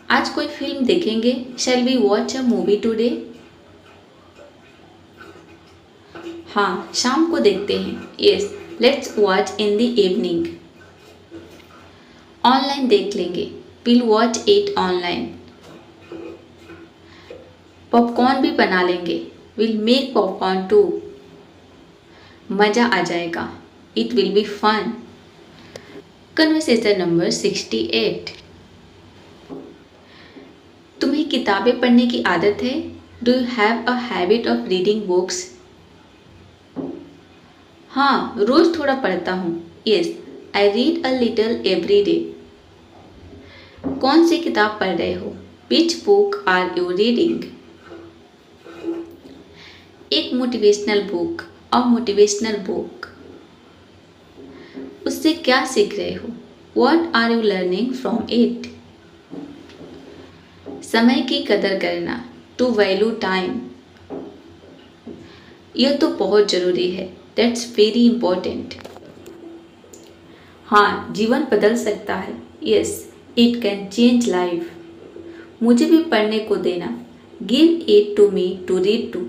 आज कोई फिल्म देखेंगे? शैल we watch a movie today? हाँ, शाम को देखते हैं। Yes, let's watch in the evening. Online देख लेंगे। Will watch it online. Popcorn भी बना लेंगे। Will make popcorn too. मज़ा आ जाएगा। It will be fun. Conversation number 68। तुम्हें किताबें पढ़ने की आदत है? Do you have a habit of reading books? हाँ, रोज थोड़ा पढ़ता हूँ। Yes, I read a little every day. कौन सी किताब पढ़ रहे हो? Which book are you reading? एक motivational book. A motivational book. उससे क्या सीख रहे हो? What are you learning from it? समय की कदर करना, टू वैल्यू टाइम। यह तो बहुत ज़रूरी है। That's very important. हाँ, जीवन बदल सकता है। Yes, it can change life. मुझे भी पढ़ने को देना। Give it to me to read too.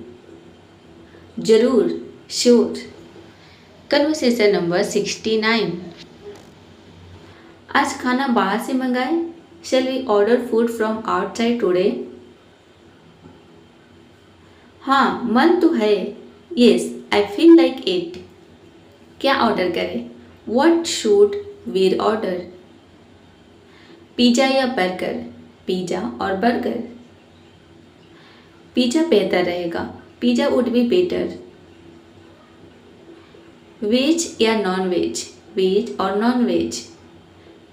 जरूर, श्योर। Conversation number 69। आज खाना बाहर से मंगाए? Shall we order food from outside today? हाँ, मन तो है. Yes, I feel like it. क्या ऑर्डर करें? What should we order? Pizza या बर्गर? पिज़्ज़ा और बर्गर. पिज़्ज़ा बेहतर रहेगा. Pizza would be better. Veg या नॉन वेज? वेज और नॉन वेज?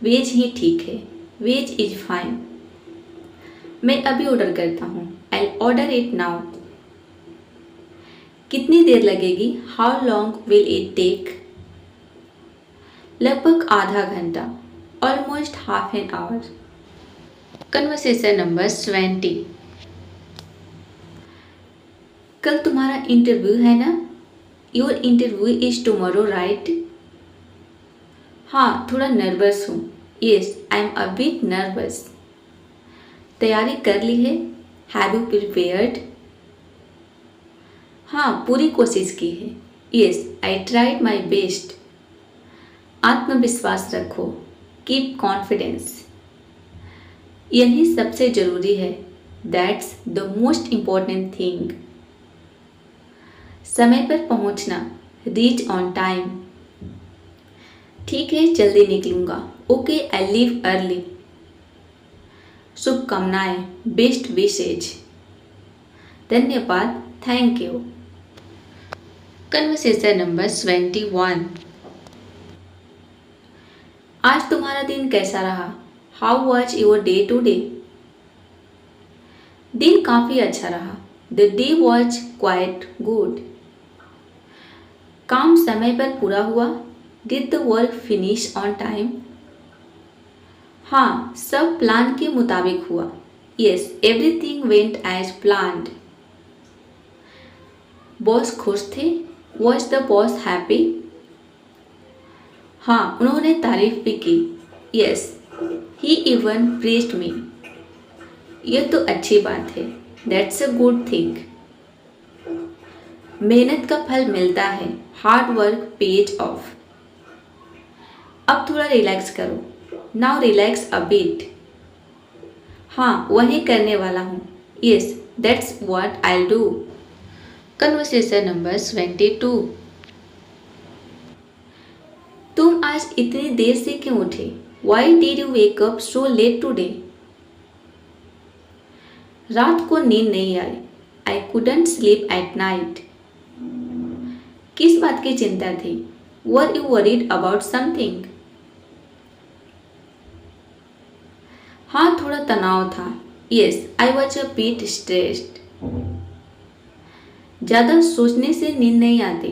वेज ही ठीक है. Veg is fine. मैं अभी ऑर्डर करता हूँ. I order it now. कितनी देर लगेगी? How long will it take? लगभग आधा घंटा. Almost half an hour. Conversation number 20. कल तुम्हारा इंटरव्यू है ना? Your interview is tomorrow right? हाँ, थोड़ा नर्वस हूँ. Yes, I am a bit nervous. तैयारी कर ली है? Have you prepared? हाँ, पूरी कोशिश की है. Yes, I tried my best. आत्मविश्वास रखो. Keep confidence. यही सबसे जरूरी है. That's the most important thing. समय पर पहुंचना. Reach on time. ठीक है, जल्दी निकलूंगा. Okay, I leave early. शुभकामनाएं. Best wishes. धन्यवाद. Thank you. Conversation number 21. आज तुम्हारा दिन कैसा रहा? How was your day today? दिन काफ़ी अच्छा रहा. The day was quite good. काम समय पर पूरा हुआ? Did the work finish on time? हाँ, सब प्लान के मुताबिक हुआ. Yes, everything went as planned. Boss खुश थे? Was the boss happy? हाँ, उन्होंने तारीफ भी की. Yes, he even praised me. यह तो अच्छी बात है. That's a good thing. मेहनत का फल मिलता है. Hard work pays off. अब थोड़ा रिलैक्स करो. Now relax a bit. हाँ, वही करने वाला हूँ. Yes, that's what I do. Conversation number 22. तुम आज इतनी देर से क्यों उठे? Why did you wake up so late today? रात को नींद नहीं आई. I couldn't sleep at night. किस बात की चिंता थी? Were you worried about something? हाँ, थोड़ा तनाव था. Yes, I was a bit stressed. ज़्यादा सोचने से नींद नहीं आती.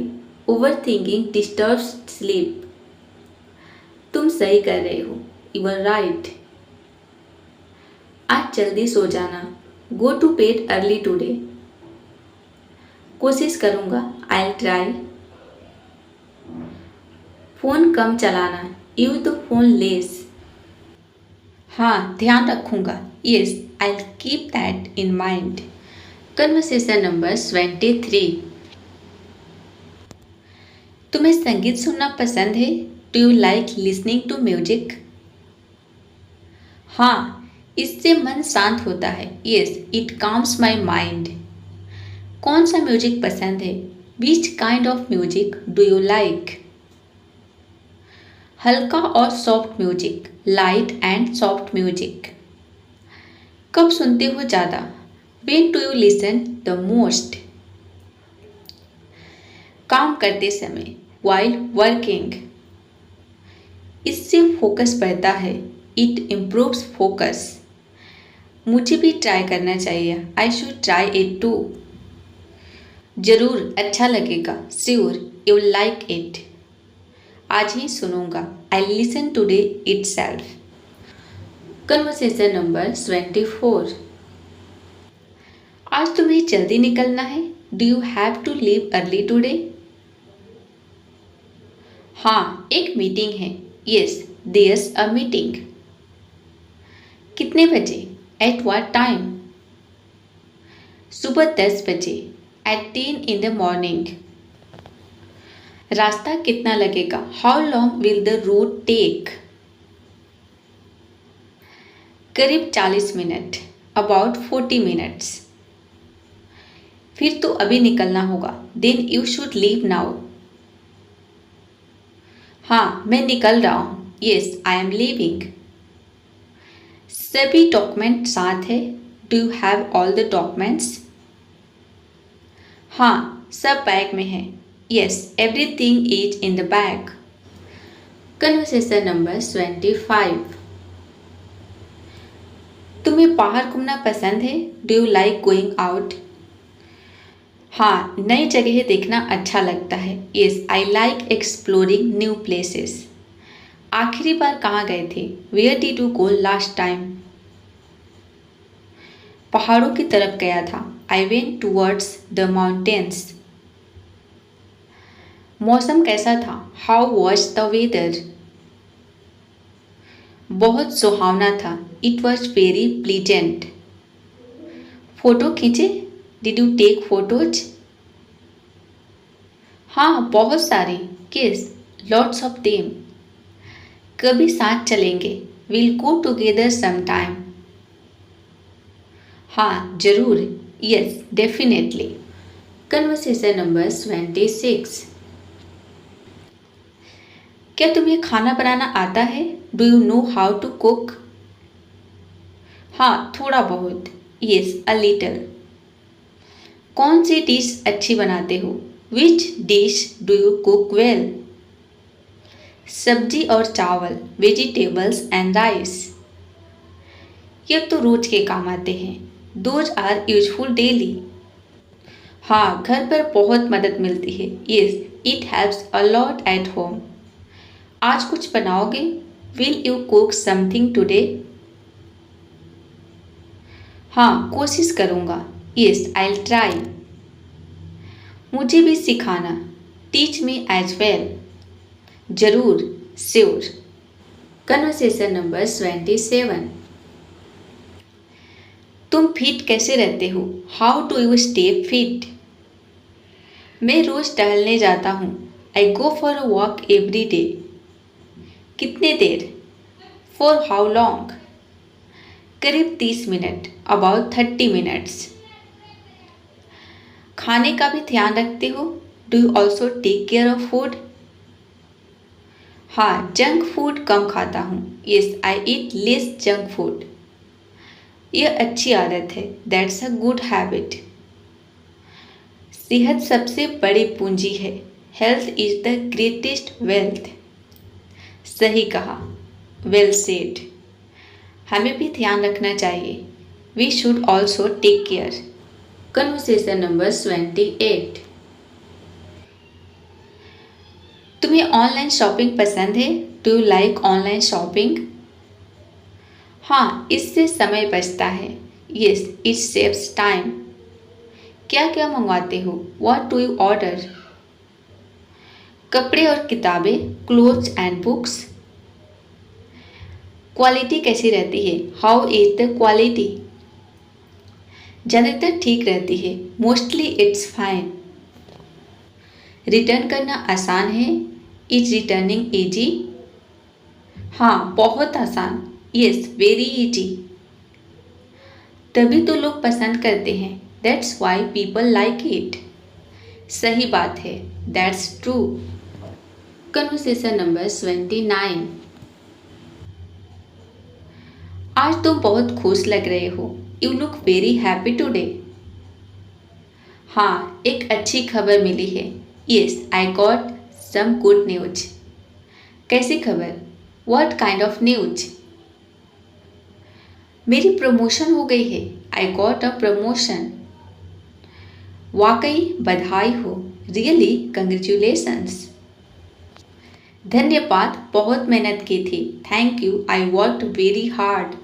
Over thinking disturbs sleep. तुम सही कर रहे हो. You are right. आज जल्दी सो जाना. Go to bed early today. कोशिश करूँगा. I try. फ़ोन कम चलाना. Use the phone less. हाँ, ध्यान रखूँगा. Yes, I keep that in mind. Conversation number 23. तुम्हें संगीत सुनना पसंद है? Do you like listening to music? हाँ, इससे मन शांत होता है. Yes, it calms my mind. कौन सा म्यूजिक पसंद है? Which kind of music do you like? हल्का और soft music. Light and soft music. कब सुनते हो ज़्यादा? When do you listen the most? काम करते समय. While working. इससे फोकस बढ़ता है. It improves focus. मुझे भी ट्राई करना चाहिए. I should try it too. जरूर अच्छा लगेगा. Sure, you'll like it. आज ही सुनूंगा. I'll listen today itself. Conversation number 24. आज तुम्हें जल्दी निकलना है. Do you have to leave early today? हाँ, एक मीटिंग है. Yes, there's a meeting. कितने बजे? At what time? सुबह 10 बजे. At 10 in the morning. रास्ता कितना लगेगा? How long will the route take? करीब 40 मिनट, अबाउट 40 मिनट्स। फिर तो अभी निकलना होगा, then you should leave now. हाँ, मैं निकल रहा हूँ, येस आई एम लीविंग। सभी डॉक्यूमेंट साथ है, do you have all the documents? हाँ, सब बैग में है, yes everything is in the bag. Conversation number 25। तुम्हें बाहर घूमना पसंद है, do you like going out? हाँ, नई जगह देखना अच्छा लगता है, yes I like exploring new places. आखिरी बार कहाँ गए थे, where did you go last time? पहाड़ों की तरफ गया था, I went towards the mountains. मौसम कैसा था, हाउ वॉज द वेदर? बहुत सुहावना था, it was very pleasant. Photo खींचे, डिड यू टेक फोटोज? हाँ, बहुत सारी, किस लॉट्स ऑफ देम। कभी साथ चलेंगे, will go together some time. हाँ जरूर, यस डेफिनेटली। Conversation number 26। क्या तुम्हें खाना बनाना आता है, do you know how to cook? हाँ थोड़ा बहुत, यस अ लिटल। कौन सी डिश अच्छी बनाते हो, which dish do you cook well? सब्जी और चावल, वेजिटेबल्स एंड राइस। ये तो रोज के काम आते हैं, दोज आर यूजफुल डेली। हाँ, घर पर बहुत मदद मिलती है, yes it helps a lot at home. आज कुछ बनाओगे, will you cook something today? हाँ कोशिश करूँगा, यस आई विल ट्राई। मुझे भी सिखाना, टीच मी एज वेल। जरूर, श्योर। Conversation number 27। तुम फिट कैसे रहते हो, how do you stay fit? मैं रोज टहलने जाता हूँ, I go for a walk every day. कितने देर, फॉर हाउ लॉन्ग? करीब 30 मिनट, अबाउट 30 मिनट्स। खाने का भी ध्यान रखते हो, do you also take care of food? हाँ, जंक फूड कम खाता हूँ, yes I eat less junk food. यह अच्छी आदत है, दैट्स अ गुड हैबिट। सेहत सबसे बड़ी पूंजी है, health is the greatest wealth. सही कहा, वेल सेड। हमें भी ध्यान रखना चाहिए, we should also take care. Conversation number 28। तुम्हें ऑनलाइन शॉपिंग पसंद है, do you like online shopping? हाँ, इससे समय बचता है, यस इट सेव्स टाइम। क्या क्या मंगवाते हो, व्हाट डू यू ऑर्डर? कपड़े और किताबें, क्लोथ्स एंड बुक्स। क्वालिटी कैसी रहती है, हाउ इज द क्वालिटी? ज़्यादातर ठीक रहती है, मोस्टली इट्स फाइन। रिटर्न करना आसान है, इज रिटर्निंग ईजी? हाँ बहुत आसान, यस वेरी इजी। तभी तो लोग पसंद करते हैं, that's why people like it. सही बात है, दैट्स ट्रू। Conversation number 29। आज तुम बहुत खुश लग रहे हो, you look very happy today. हाँ, एक अच्छी खबर मिली है, yes I got some good news. कैसी खबर, व्हाट काइंड ऑफ न्यूज? मेरी प्रमोशन हो गई है, आई गॉट अ प्रमोशन। वाकई बधाई हो, रियली कंग्रेचुलेशंस। धन्यवाद, बहुत मेहनत की थी, thank you I worked very hard.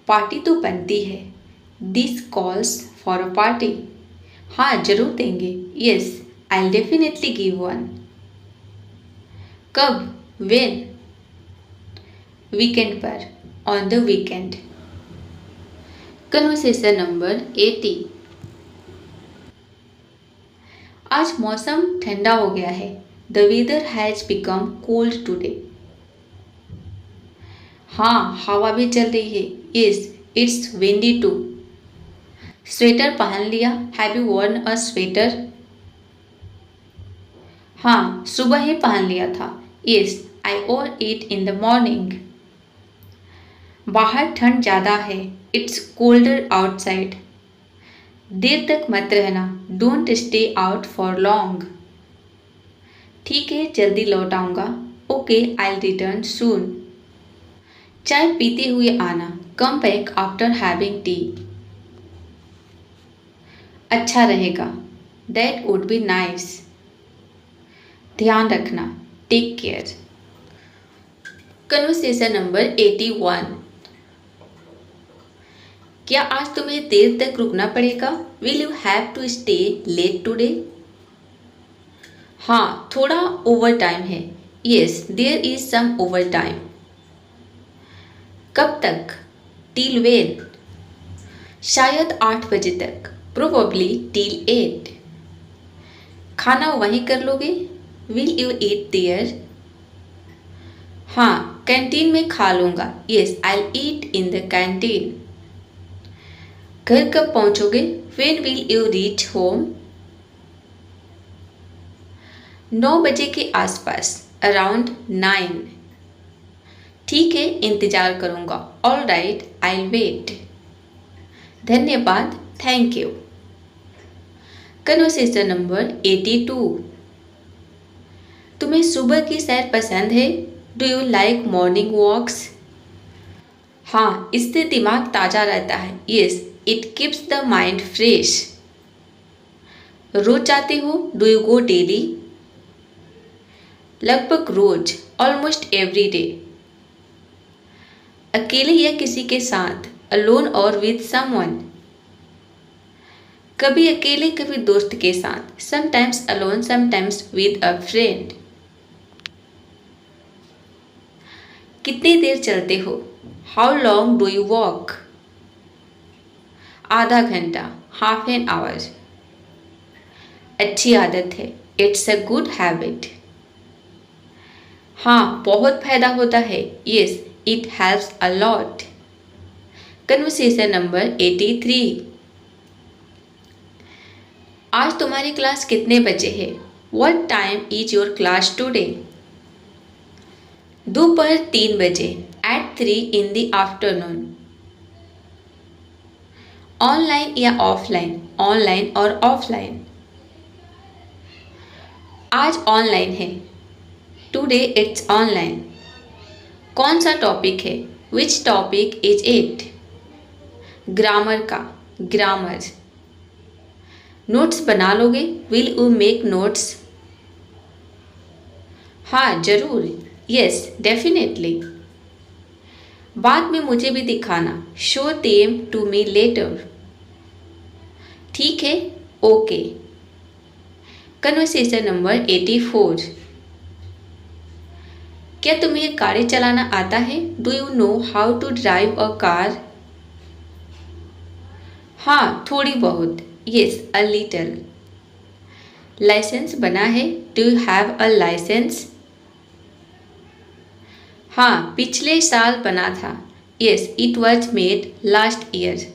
Party तो बनती है, this calls for a party. हाँ जरूर देंगे, yes I definitely give one. कब, वेन? वीकेंड पर, on the weekend. Conversation number 80। आज मौसम ठंडा हो गया है, the weather has become cold today. हाँ, हवा भी चल रही है। Yes, it's windy too. Sweater पहन लिया। Have you worn a sweater? हाँ, सुबह ही पहन लिया था। Yes, I wore it in the morning. बाहर ठंड ज़्यादा है। It's colder outside. देर तक मत रहना। Don't stay out for long. ठीक है, जल्दी लौट आऊँगा। Okay, I return soon. चाय पीते हुए आना। Come back after having tea. अच्छा रहेगा। That would be nice. ध्यान रखना। Take care. Conversation number 81। क्या आज तुम्हें देर तक रुकना पड़ेगा? Will you have to stay late today? हाँ, थोड़ा ओवर टाइम है। Yes, there is some overtime. कब तक? Till when? शायद 8 बजे तक। Probably till 8। खाना वहीं कर लोगे? Will you eat there? हाँ, कैंटीन में खा लूँगा। Yes, I eat in the canteen. घर कब पहुँचोगे? When will you reach home? 9 बजे के आसपास। अराउंड 9। ठीक है, इंतज़ार करूँगा। All right, I wait. धन्यवाद, थैंक यू। Conversation number 82। तुम्हें सुबह की सैर पसंद है? Do you like morning walks? हाँ, इससे दिमाग ताज़ा रहता है। Yes, it keeps the mind fresh. रोज जाते हो? Do you go daily? लगभग रोज। Almost every day. अकेले या किसी के साथ? अलोन और विद समवन? कभी अकेले कभी दोस्त के साथ। Sometimes alone sometimes with a friend. कितनी देर चलते हो? How long do you walk? आधा घंटा। Half an hour. अच्छी आदत है। It's a good habit. हाँ, बहुत फायदा होता है। Yes, it helps a lot. Conversation number 83। आज तुम्हारी क्लास कितने बजे है? What time is your class today? दोपहर 3 बजे। At 3 in the afternoon. Online या ऑफलाइन? ऑनलाइन और ऑफलाइन? आज ऑनलाइन है। Today it's online. कौन सा टॉपिक है? Which topic is it? Grammar का। ग्रामर। नोट्स बना लोगे? Will you make notes? हाँ, जरूर। Yes, definitely. बाद में मुझे भी दिखाना। Show them to me later. ठीक है, ओके। Conversation number 84। क्या तुम्हें गाड़ी चलाना आता है? Do you know how to drive a car? हाँ, थोड़ी बहुत। Yes, a little. लाइसेंस बना है? Do you have a licence? हाँ, पिछले साल बना था। Yes, it was made last year.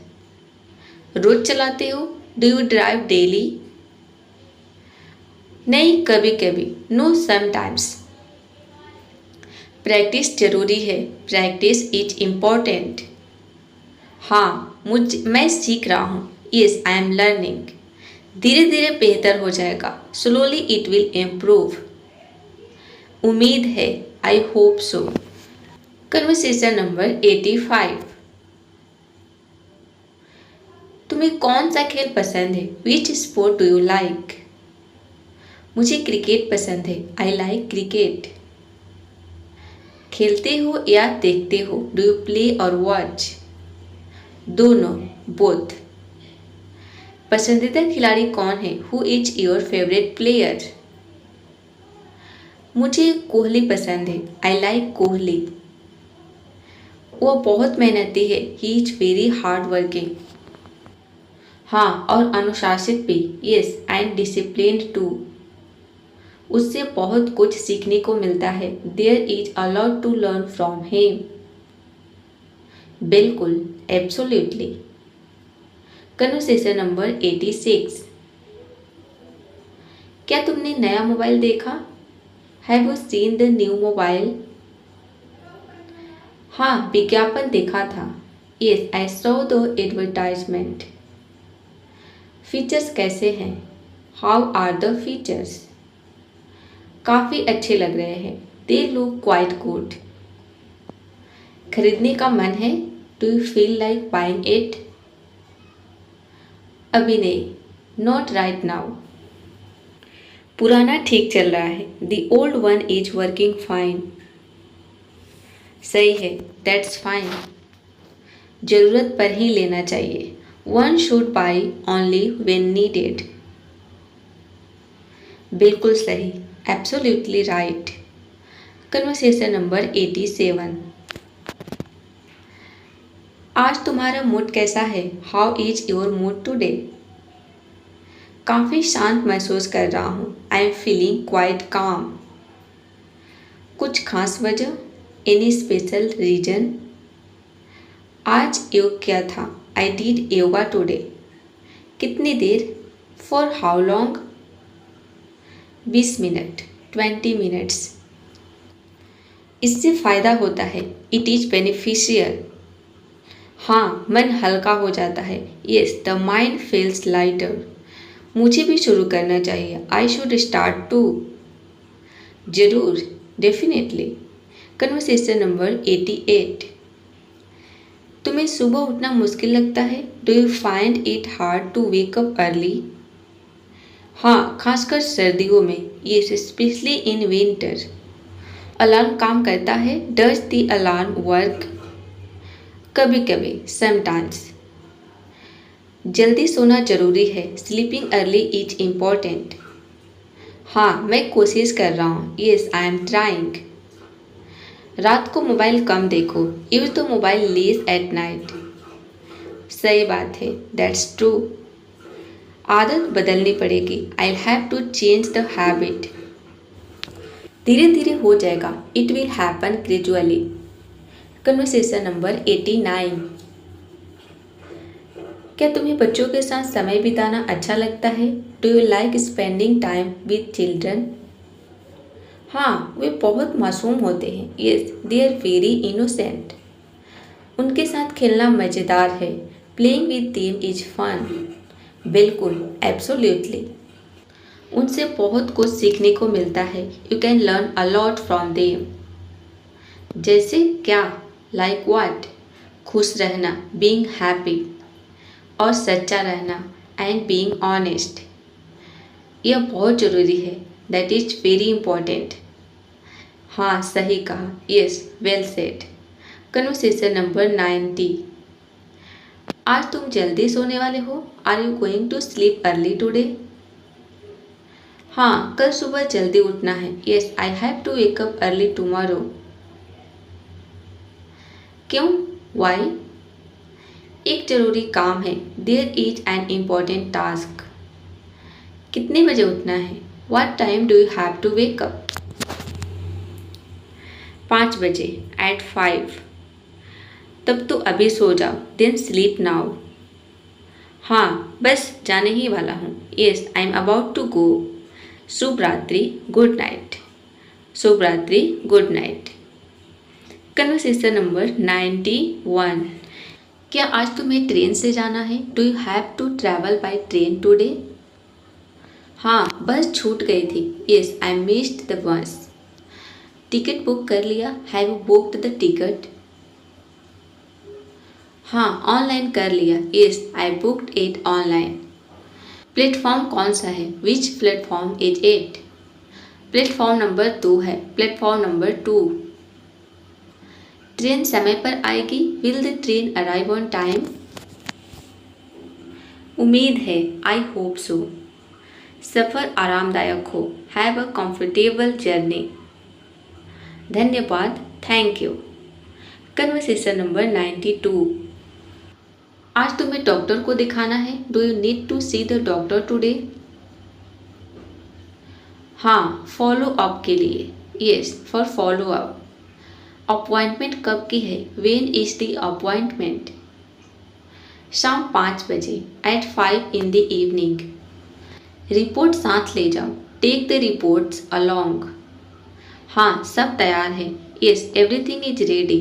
रोज चलाते हो? Do you drive daily? नहीं, कभी कभी। No, sometimes. प्रैक्टिस जरूरी है। Practice is important. हाँ, मैं सीख रहा हूँ। Yes, I am learning. धीरे धीरे बेहतर हो जाएगा। Slowly it will improve. उम्मीद है। I hope so. Conversation number 85। तुम्हें कौन सा खेल पसंद है? Which sport do you like? मुझे क्रिकेट पसंद है। I like cricket. खेलते हो या देखते हो? डू यू प्ले और वॉच? दोनों, बोथ। पसंदीदा खिलाड़ी कौन है? Who is your favourite player? मुझे कोहली पसंद है। I like Kohli. वो बहुत मेहनती है। He is very hard working. हाँ, और अनुशासित भी। Yes, and disciplined too. उससे बहुत कुछ सीखने को मिलता है। There is a lot to learn from him. बिल्कुल, एब्सोल्युटली। Conversation number 86। क्या तुमने नया मोबाइल देखा? Have you seen the new mobile? हाँ, विज्ञापन देखा था। Yes, I saw the advertisement. Features कैसे हैं? How are the features? काफ़ी अच्छे लग रहे हैं। They look quite good. खरीदने का मन है? Do you feel like buying it? अभी नहीं, नॉट राइट नाउ। पुराना ठीक चल रहा है। The old one is working fine. सही है, दैट्स फाइन। ज़रूरत पर ही लेना चाहिए। One should by only when needed. बिल्कुल सही, एब्सोल्युटली राइट। Conversation number 87। आज तुम्हारा मूड कैसा है? How is your mood today? काफ़ी शांत महसूस कर रहा हूँ। आई एम फीलिंग क्वाइट काम। कुछ खास वजह? Any special reason? आज योग किया था। I did yoga today. कितनी देर? For how long? 20 minute, 20 minutes. इससे फ़ायदा होता है। It is beneficial. हाँ, मन हल्का हो जाता है। Yes, the mind feels lighter. मुझे भी शुरू करना चाहिए। I should start too. जरूर, डेफिनेटली। Conversation number 88। तुम्हें सुबह उठना मुश्किल लगता है? Do you find it hard to wake up early? हाँ, खासकर सर्दियों में। Yes, especially in winter. Alarm काम करता है? Does the alarm work? कभी कभी, समटाइम्स। जल्दी सोना जरूरी है। Sleeping early is important. हाँ, मैं कोशिश कर रहा हूँ। Yes, I am trying. रात को मोबाइल कम देखो। Use the mobile less at night. सही बात है, दैट्स ट्रू। आदत बदलनी पड़ेगी। I have to change the habit. धीरे धीरे हो जाएगा। It will happen gradually. Conversation number 89। क्या तुम्हें बच्चों के साथ समय बिताना अच्छा लगता है? Do you like spending time with children? हाँ, वे बहुत मासूम होते हैं। Yes, they are very innocent. उनके साथ खेलना मज़ेदार है। Playing with them is fun. बिल्कुल, एब्सोल्युटली। उनसे बहुत कुछ सीखने को मिलता है। You can learn a lot from them. जैसे क्या? Like what? खुश रहना, बीइंग हैप्पी। और सच्चा रहना, एंड बीइंग ऑनेस्ट। यह बहुत ज़रूरी है। That is very important. हाँ, सही कहा। Yes, well said. Conversation number 90। आज तुम जल्दी सोने वाले हो? Are you going to sleep early today? हाँ, कल सुबह जल्दी उठना है। Yes, I have to wake up early tomorrow. क्यों? वाई? एक जरूरी काम है। There is an important task. कितने बजे उठना है? What time do you have to wake up? 5 बजे, एट 5। तब तो अभी सो जाओ। Then sleep now. हाँ, बस जाने ही वाला हूँ। Yes, I am about to go. शुभ रात्रि, गुड नाइट। शुभ रात्रि, गुड नाइट। Conversation number 91। क्या आज तुम्हें ट्रेन से जाना है? Do you have to travel by train today? हाँ, बस छूट गई थी। Yes, I missed the bus. Ticket book कर लिया? Have you booked the ticket? हाँ, ऑनलाइन कर लिया। Yes, I booked it online. Platform कौन सा है? Which platform is it? Platform number 2 है। Platform number 2। ट्रेन समय पर आएगी? Will the train arrive on time? उम्मीद है, आई होप सो। सफ़र आरामदायक हो। Have a comfortable journey. धन्यवाद, थैंक यू। Conversation number 92। आज तुम्हें डॉक्टर को दिखाना है? Do you need to see the doctor today? हाँ, फॉलो अप के लिए। Yes, for follow up. Appointment कब की है? When is the appointment? शाम 5 बजे, at 5 in the evening. Report साथ ले जाओ, टेक द रिपोर्ट्स अलोंग। हाँ, सब तैयार है। Yes, everything is ready.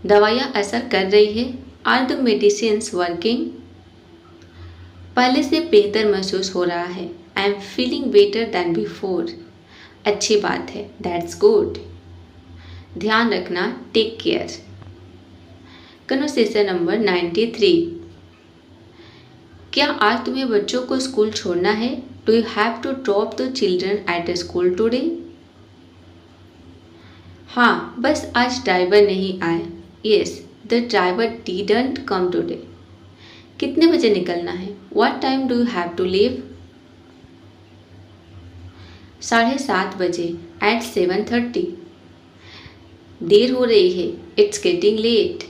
दवाइयाँ असर कर रही है? Are the medicines working? पहले से बेहतर महसूस हो रहा है। I am feeling better than before. अच्छी बात है, दैट्स गुड। ध्यान रखना, टेक केयर। Conversation number 93। क्या आज तुम्हें बच्चों को स्कूल छोड़ना है? Do you have to drop the children at school today? हाँ, बस आज ड्राइवर नहीं आए। Yes, the driver didn't come today. कितने बजे निकलना है? What time do you have to leave? 7:30 बजे, एट 7:30। देर हो रही है, इट्स गेटिंग लेट।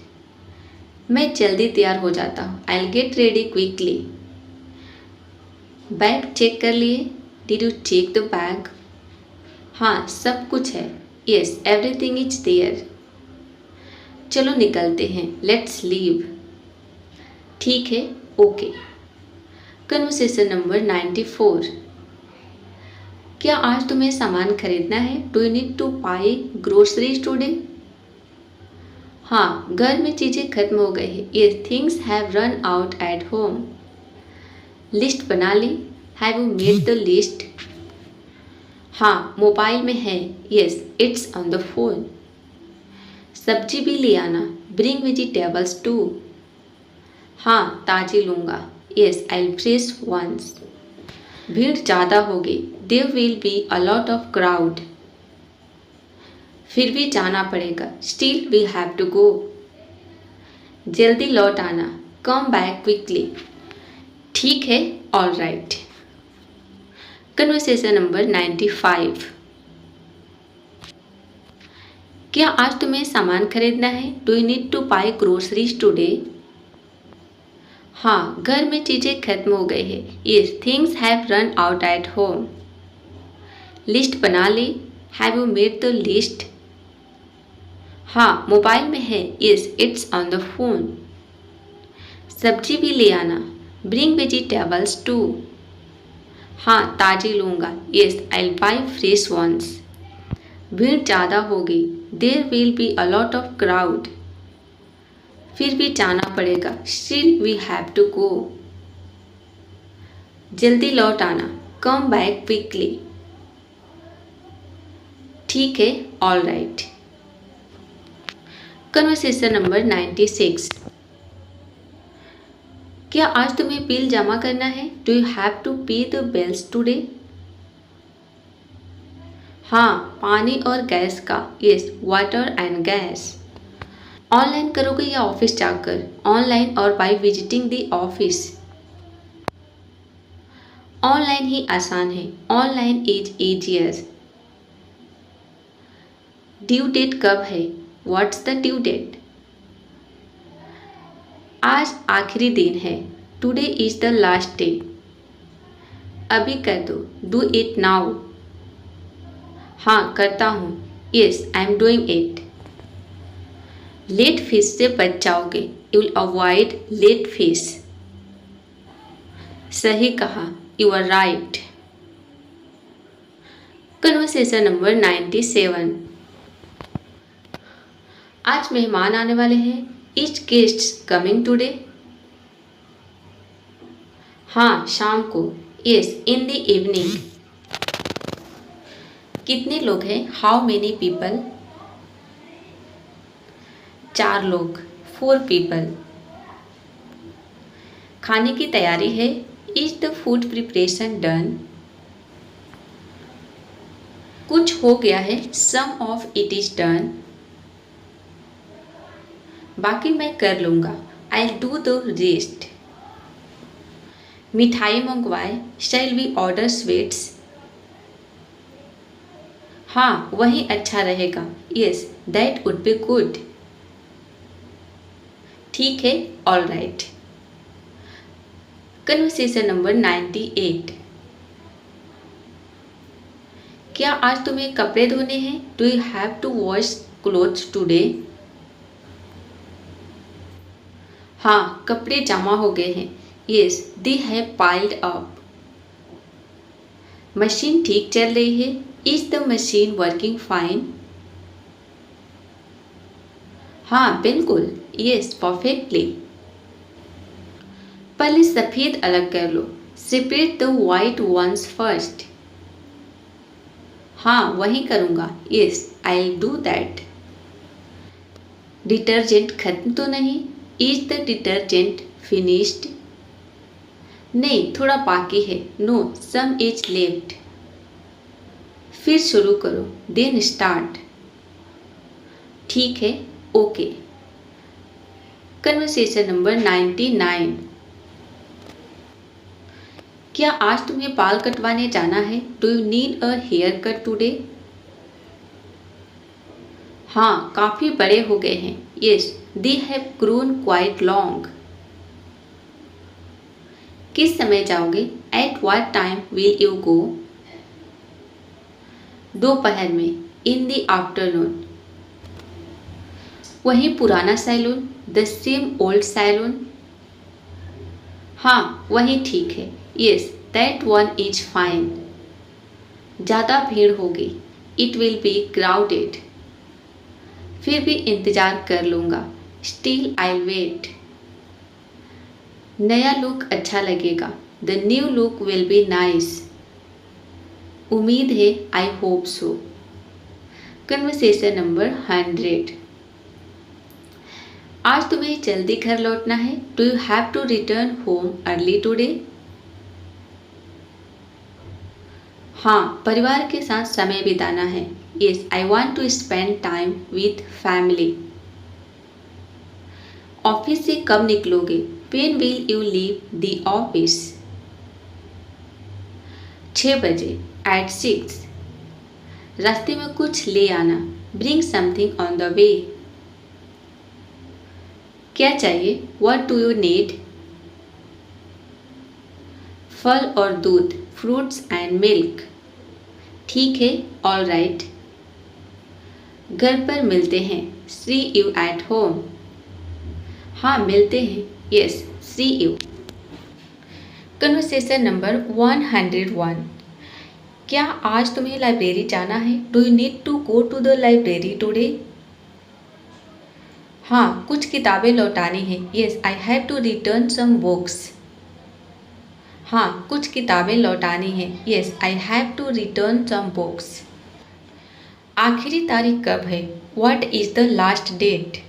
मैं जल्दी तैयार हो जाता हूँ, I will get ready quickly. Bag check कर लिए? Did you check the bag? हाँ, सब कुछ है। Yes, everything is there. चलो निकलते हैं, लेट्स लीव। ठीक है, ओके। Conversation number 94। क्या आज तुम्हें सामान खरीदना है? Do you need to buy groceries today? हाँ, घर में चीज़ें खत्म हो गई है। Yeah things have run out at home. List बना ली? Have you made the list? हाँ, मोबाइल में है। Yes, it's on the phone. सब्जी भी ले आना, ब्रिंग वेजिटेबल्स टू। हाँ, ताज़ी लूँगा। Yes, I will fresh ones. भीड़ ज़्यादा होगी, there will be a lot of crowd. फिर भी जाना पड़ेगा, still we have to go. जल्दी लौट आना, कम बैक क्विकली। ठीक है, ऑल राइट। Conversation number 95। क्या आज तुम्हें सामान खरीदना है? Do you need to buy groceries today? हाँ, घर में चीज़ें खत्म हो गई है। Yes, things have run out at home. List बना ली? Have you made the list? हाँ, मोबाइल में है। Yes, it's on the phone. सब्जी भी ले आना, ब्रिंग वेजिटेबल्स टू। हाँ, ताज़ी लूँगा। Yes, I will buy fresh ones. भीड़ ज़्यादा होगी, there will be a lot of crowd. फिर भी जाना पड़ेगा, still we have to go. जल्दी लौट आना, कम बैक क्विकली। ठीक है, ऑल राइट। Conversation number 96। क्या आज तुम्हें बिल जमा करना है? Do you have to pay the bills today? हाँ, पानी और गैस का। Yes, water and gas. Online करोगे या ऑफिस जाकर? ऑनलाइन और by visiting the office. Online ही आसान है, online is easier. Due date कब है? What's the due date? आज आखिरी दिन है, today is the last day. अभी कर दो, डू इट नाउ। हाँ, करता हूँ। Yes, I am doing it. Late fees से बच जाओगे, you will avoid late fees. सही कहा, you are right. Conversation number 97। आज मेहमान आने वाले हैं। Is guest coming today? हाँ, शाम को। Yes, in the evening. कितने लोग हैं? How many people? 4 लोग, 4 पीपल। खाने की तैयारी है? Is the food preparation done? कुछ हो गया है, some of it is done. बाकी मैं कर लूँगा, I will do the rest. मिठाई मंगवाए? Shall we order sweets? हाँ, वही अच्छा रहेगा। Yes, that would be good. ठीक है, ऑल राइट। Conversation number 98। क्या आज तुम्हें कपड़े धोने हैं? Do you have to wash clothes today? हाँ, कपड़े जमा हो गए हैं। Yes, they have piled up. Machine ठीक चल रही है। Is the machine working fine? हाँ, बिल्कुल। Yes, perfectly. पहले सफ़ेद अलग कर लो। Separate the white ones first. हाँ, वही करूँगा। Yes, I will do that. Detergent खत्म तो नहीं? Is the detergent finished? नहीं, थोड़ा बाकी है। No, some is left. फिर शुरू करो। Then start. ठीक है, ओके। Conversation number 99। क्या आज तुम्हें बाल कटवाने जाना है? Do you need a hair cut today? हाँ, काफ़ी बड़े हो गए हैं। Yes, they have grown quite long. किस समय जाओगे? At what time will you go? दोपहर में। In the afternoon. वही पुराना salon? The same old salon? हाँ, वही ठीक है। Yes, that one is fine. ज़्यादा भीड़ होगी। It will be crowded. फिर भी इंतज़ार कर लूँगा। Still I wait. नया लुक अच्छा लगेगा। The new look will be nice. उम्मीद है, I hope so. Conversation number 100। आज तुम्हें जल्दी घर लौटना है? Do you have to return home early today? हाँ, परिवार के साथ समय बिताना है। Yes, I want to spend time with family. Office से कब निकलोगे? When will you leave the office? 6 बजे। At 6। रास्ते में कुछ ले आना। Bring something on the way। क्या चाहिए? What do you need? फल और दूध। Fruits and milk। ठीक है, all right। घर पर मिलते हैं। See you at home। हाँ, मिलते हैं। Yes, see you। Conversation number 101। क्या आज तुम्हें लाइब्रेरी जाना है? Do you need to go to the library today? हाँ, कुछ किताबें लौटानी हैं। Yes, I have to return some books. हाँ, कुछ किताबें लौटानी हैं। Yes, I have to return some books. आखिरी तारीख कब है? What is the last date?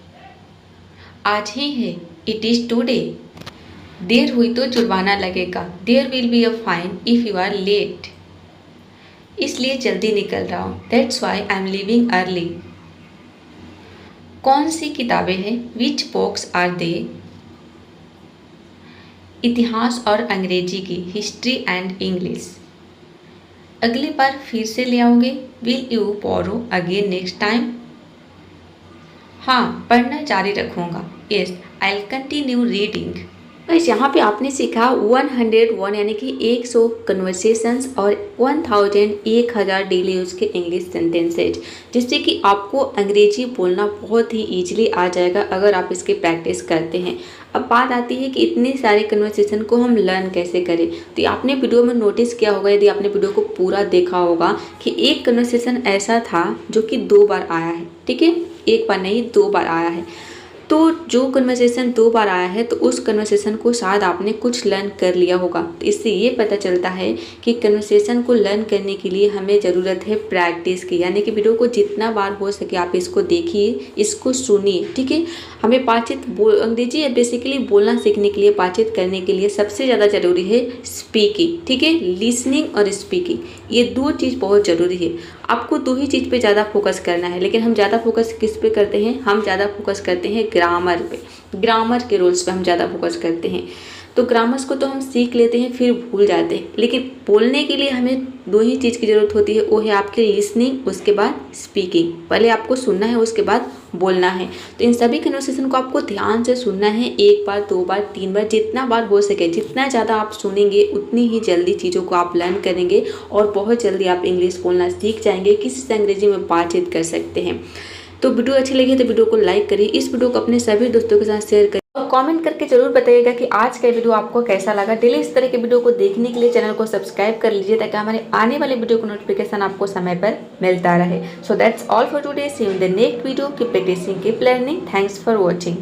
आज ही है। It is today. देर हुई तो जुर्माना लगेगा। There will be a fine if you are late. इसलिए जल्दी निकल रहा हूँ। That's why I am leaving early. कौन सी किताबें हैं? Which books are they? इतिहास और अंग्रेजी की। History and English. अगली बार फिर से ले आओगे? Will you borrow again next time? हाँ, पढ़ना जारी रखूँगा। Yes, I will continue reading. बस यहाँ पे आपने सीखा 101 यानी कि 100 कन्वर्सेशंस और 1000 डेली यूज़ के इंग्लिश सेंटेंसेज, जिससे कि आपको अंग्रेजी बोलना बहुत ही ईजिली आ जाएगा अगर आप इसकी प्रैक्टिस करते हैं। अब बात आती है कि इतने सारे कन्वर्सेशन को हम लर्न कैसे करें। तो आपने वीडियो में नोटिस किया होगा, यदि आपने वीडियो को पूरा देखा होगा, कि एक कन्वर्सेशन ऐसा था जो कि 2 बार आया है। ठीक है, एक बार नहीं, 2 बार आया है। तो जो कन्वर्सेशन 2 बार आया है तो उस कन्वर्सेशन को शायद आपने कुछ लर्न कर लिया होगा। तो इससे ये पता चलता है कि कन्वर्सेशन को लर्न करने के लिए हमें ज़रूरत है प्रैक्टिस की, यानी कि वीडियो को जितना बार हो सके आप इसको देखिए, इसको सुनिए। ठीक है, हमें अंग्रेजी बेसिकली बोलना सीखने के लिए, बातचीत करने के लिए सबसे ज़्यादा ज़रूरी है स्पीकिंग। ठीक है, लिसनिंग और स्पीकिंग, ये 2 चीज़ बहुत ज़रूरी है। आपको 2 ही चीज़ पे ज़्यादा फोकस करना है, लेकिन हम ज़्यादा फोकस किस पे करते हैं? हम ज़्यादा फोकस करते हैं ग्रामर पे, ग्रामर के रूल्स पे हम ज़्यादा फोकस करते हैं। तो ग्रामर्स को तो हम सीख लेते हैं फिर भूल जाते हैं, लेकिन बोलने के लिए हमें 2 ही चीज़ की ज़रूरत होती है, वो है आपकी लिसनिंग, उसके बाद स्पीकिंग। पहले आपको सुनना है, उसके बाद बोलना है। तो इन सभी कन्वर्सेशन को आपको ध्यान से सुनना है, 1 बार 2 बार 3 बार, जितना बार हो सके। जितना ज़्यादा आप सुनेंगे उतनी ही जल्दी चीज़ों को आप लर्न करेंगे और बहुत जल्दी आप इंग्लिश बोलना सीख जाएंगे, किसी से अंग्रेजी में बातचीत कर सकते हैं। तो तो वीडियो अच्छी लगी तो वीडियो को लाइक करिए, इस वीडियो को अपने सभी दोस्तों के साथ शेयर करिए और कमेंट करके जरूर बताइएगा कि आज का वीडियो आपको कैसा लगा। डेली इस तरह के वीडियो को देखने के लिए चैनल को सब्सक्राइब कर लीजिए ताकि हमारे आने वाले वीडियो का नोटिफिकेशन आपको समय पर मिलता रहे। So that's all for today, see you in the next video. Keep practising, keep learning. Thanks for watching.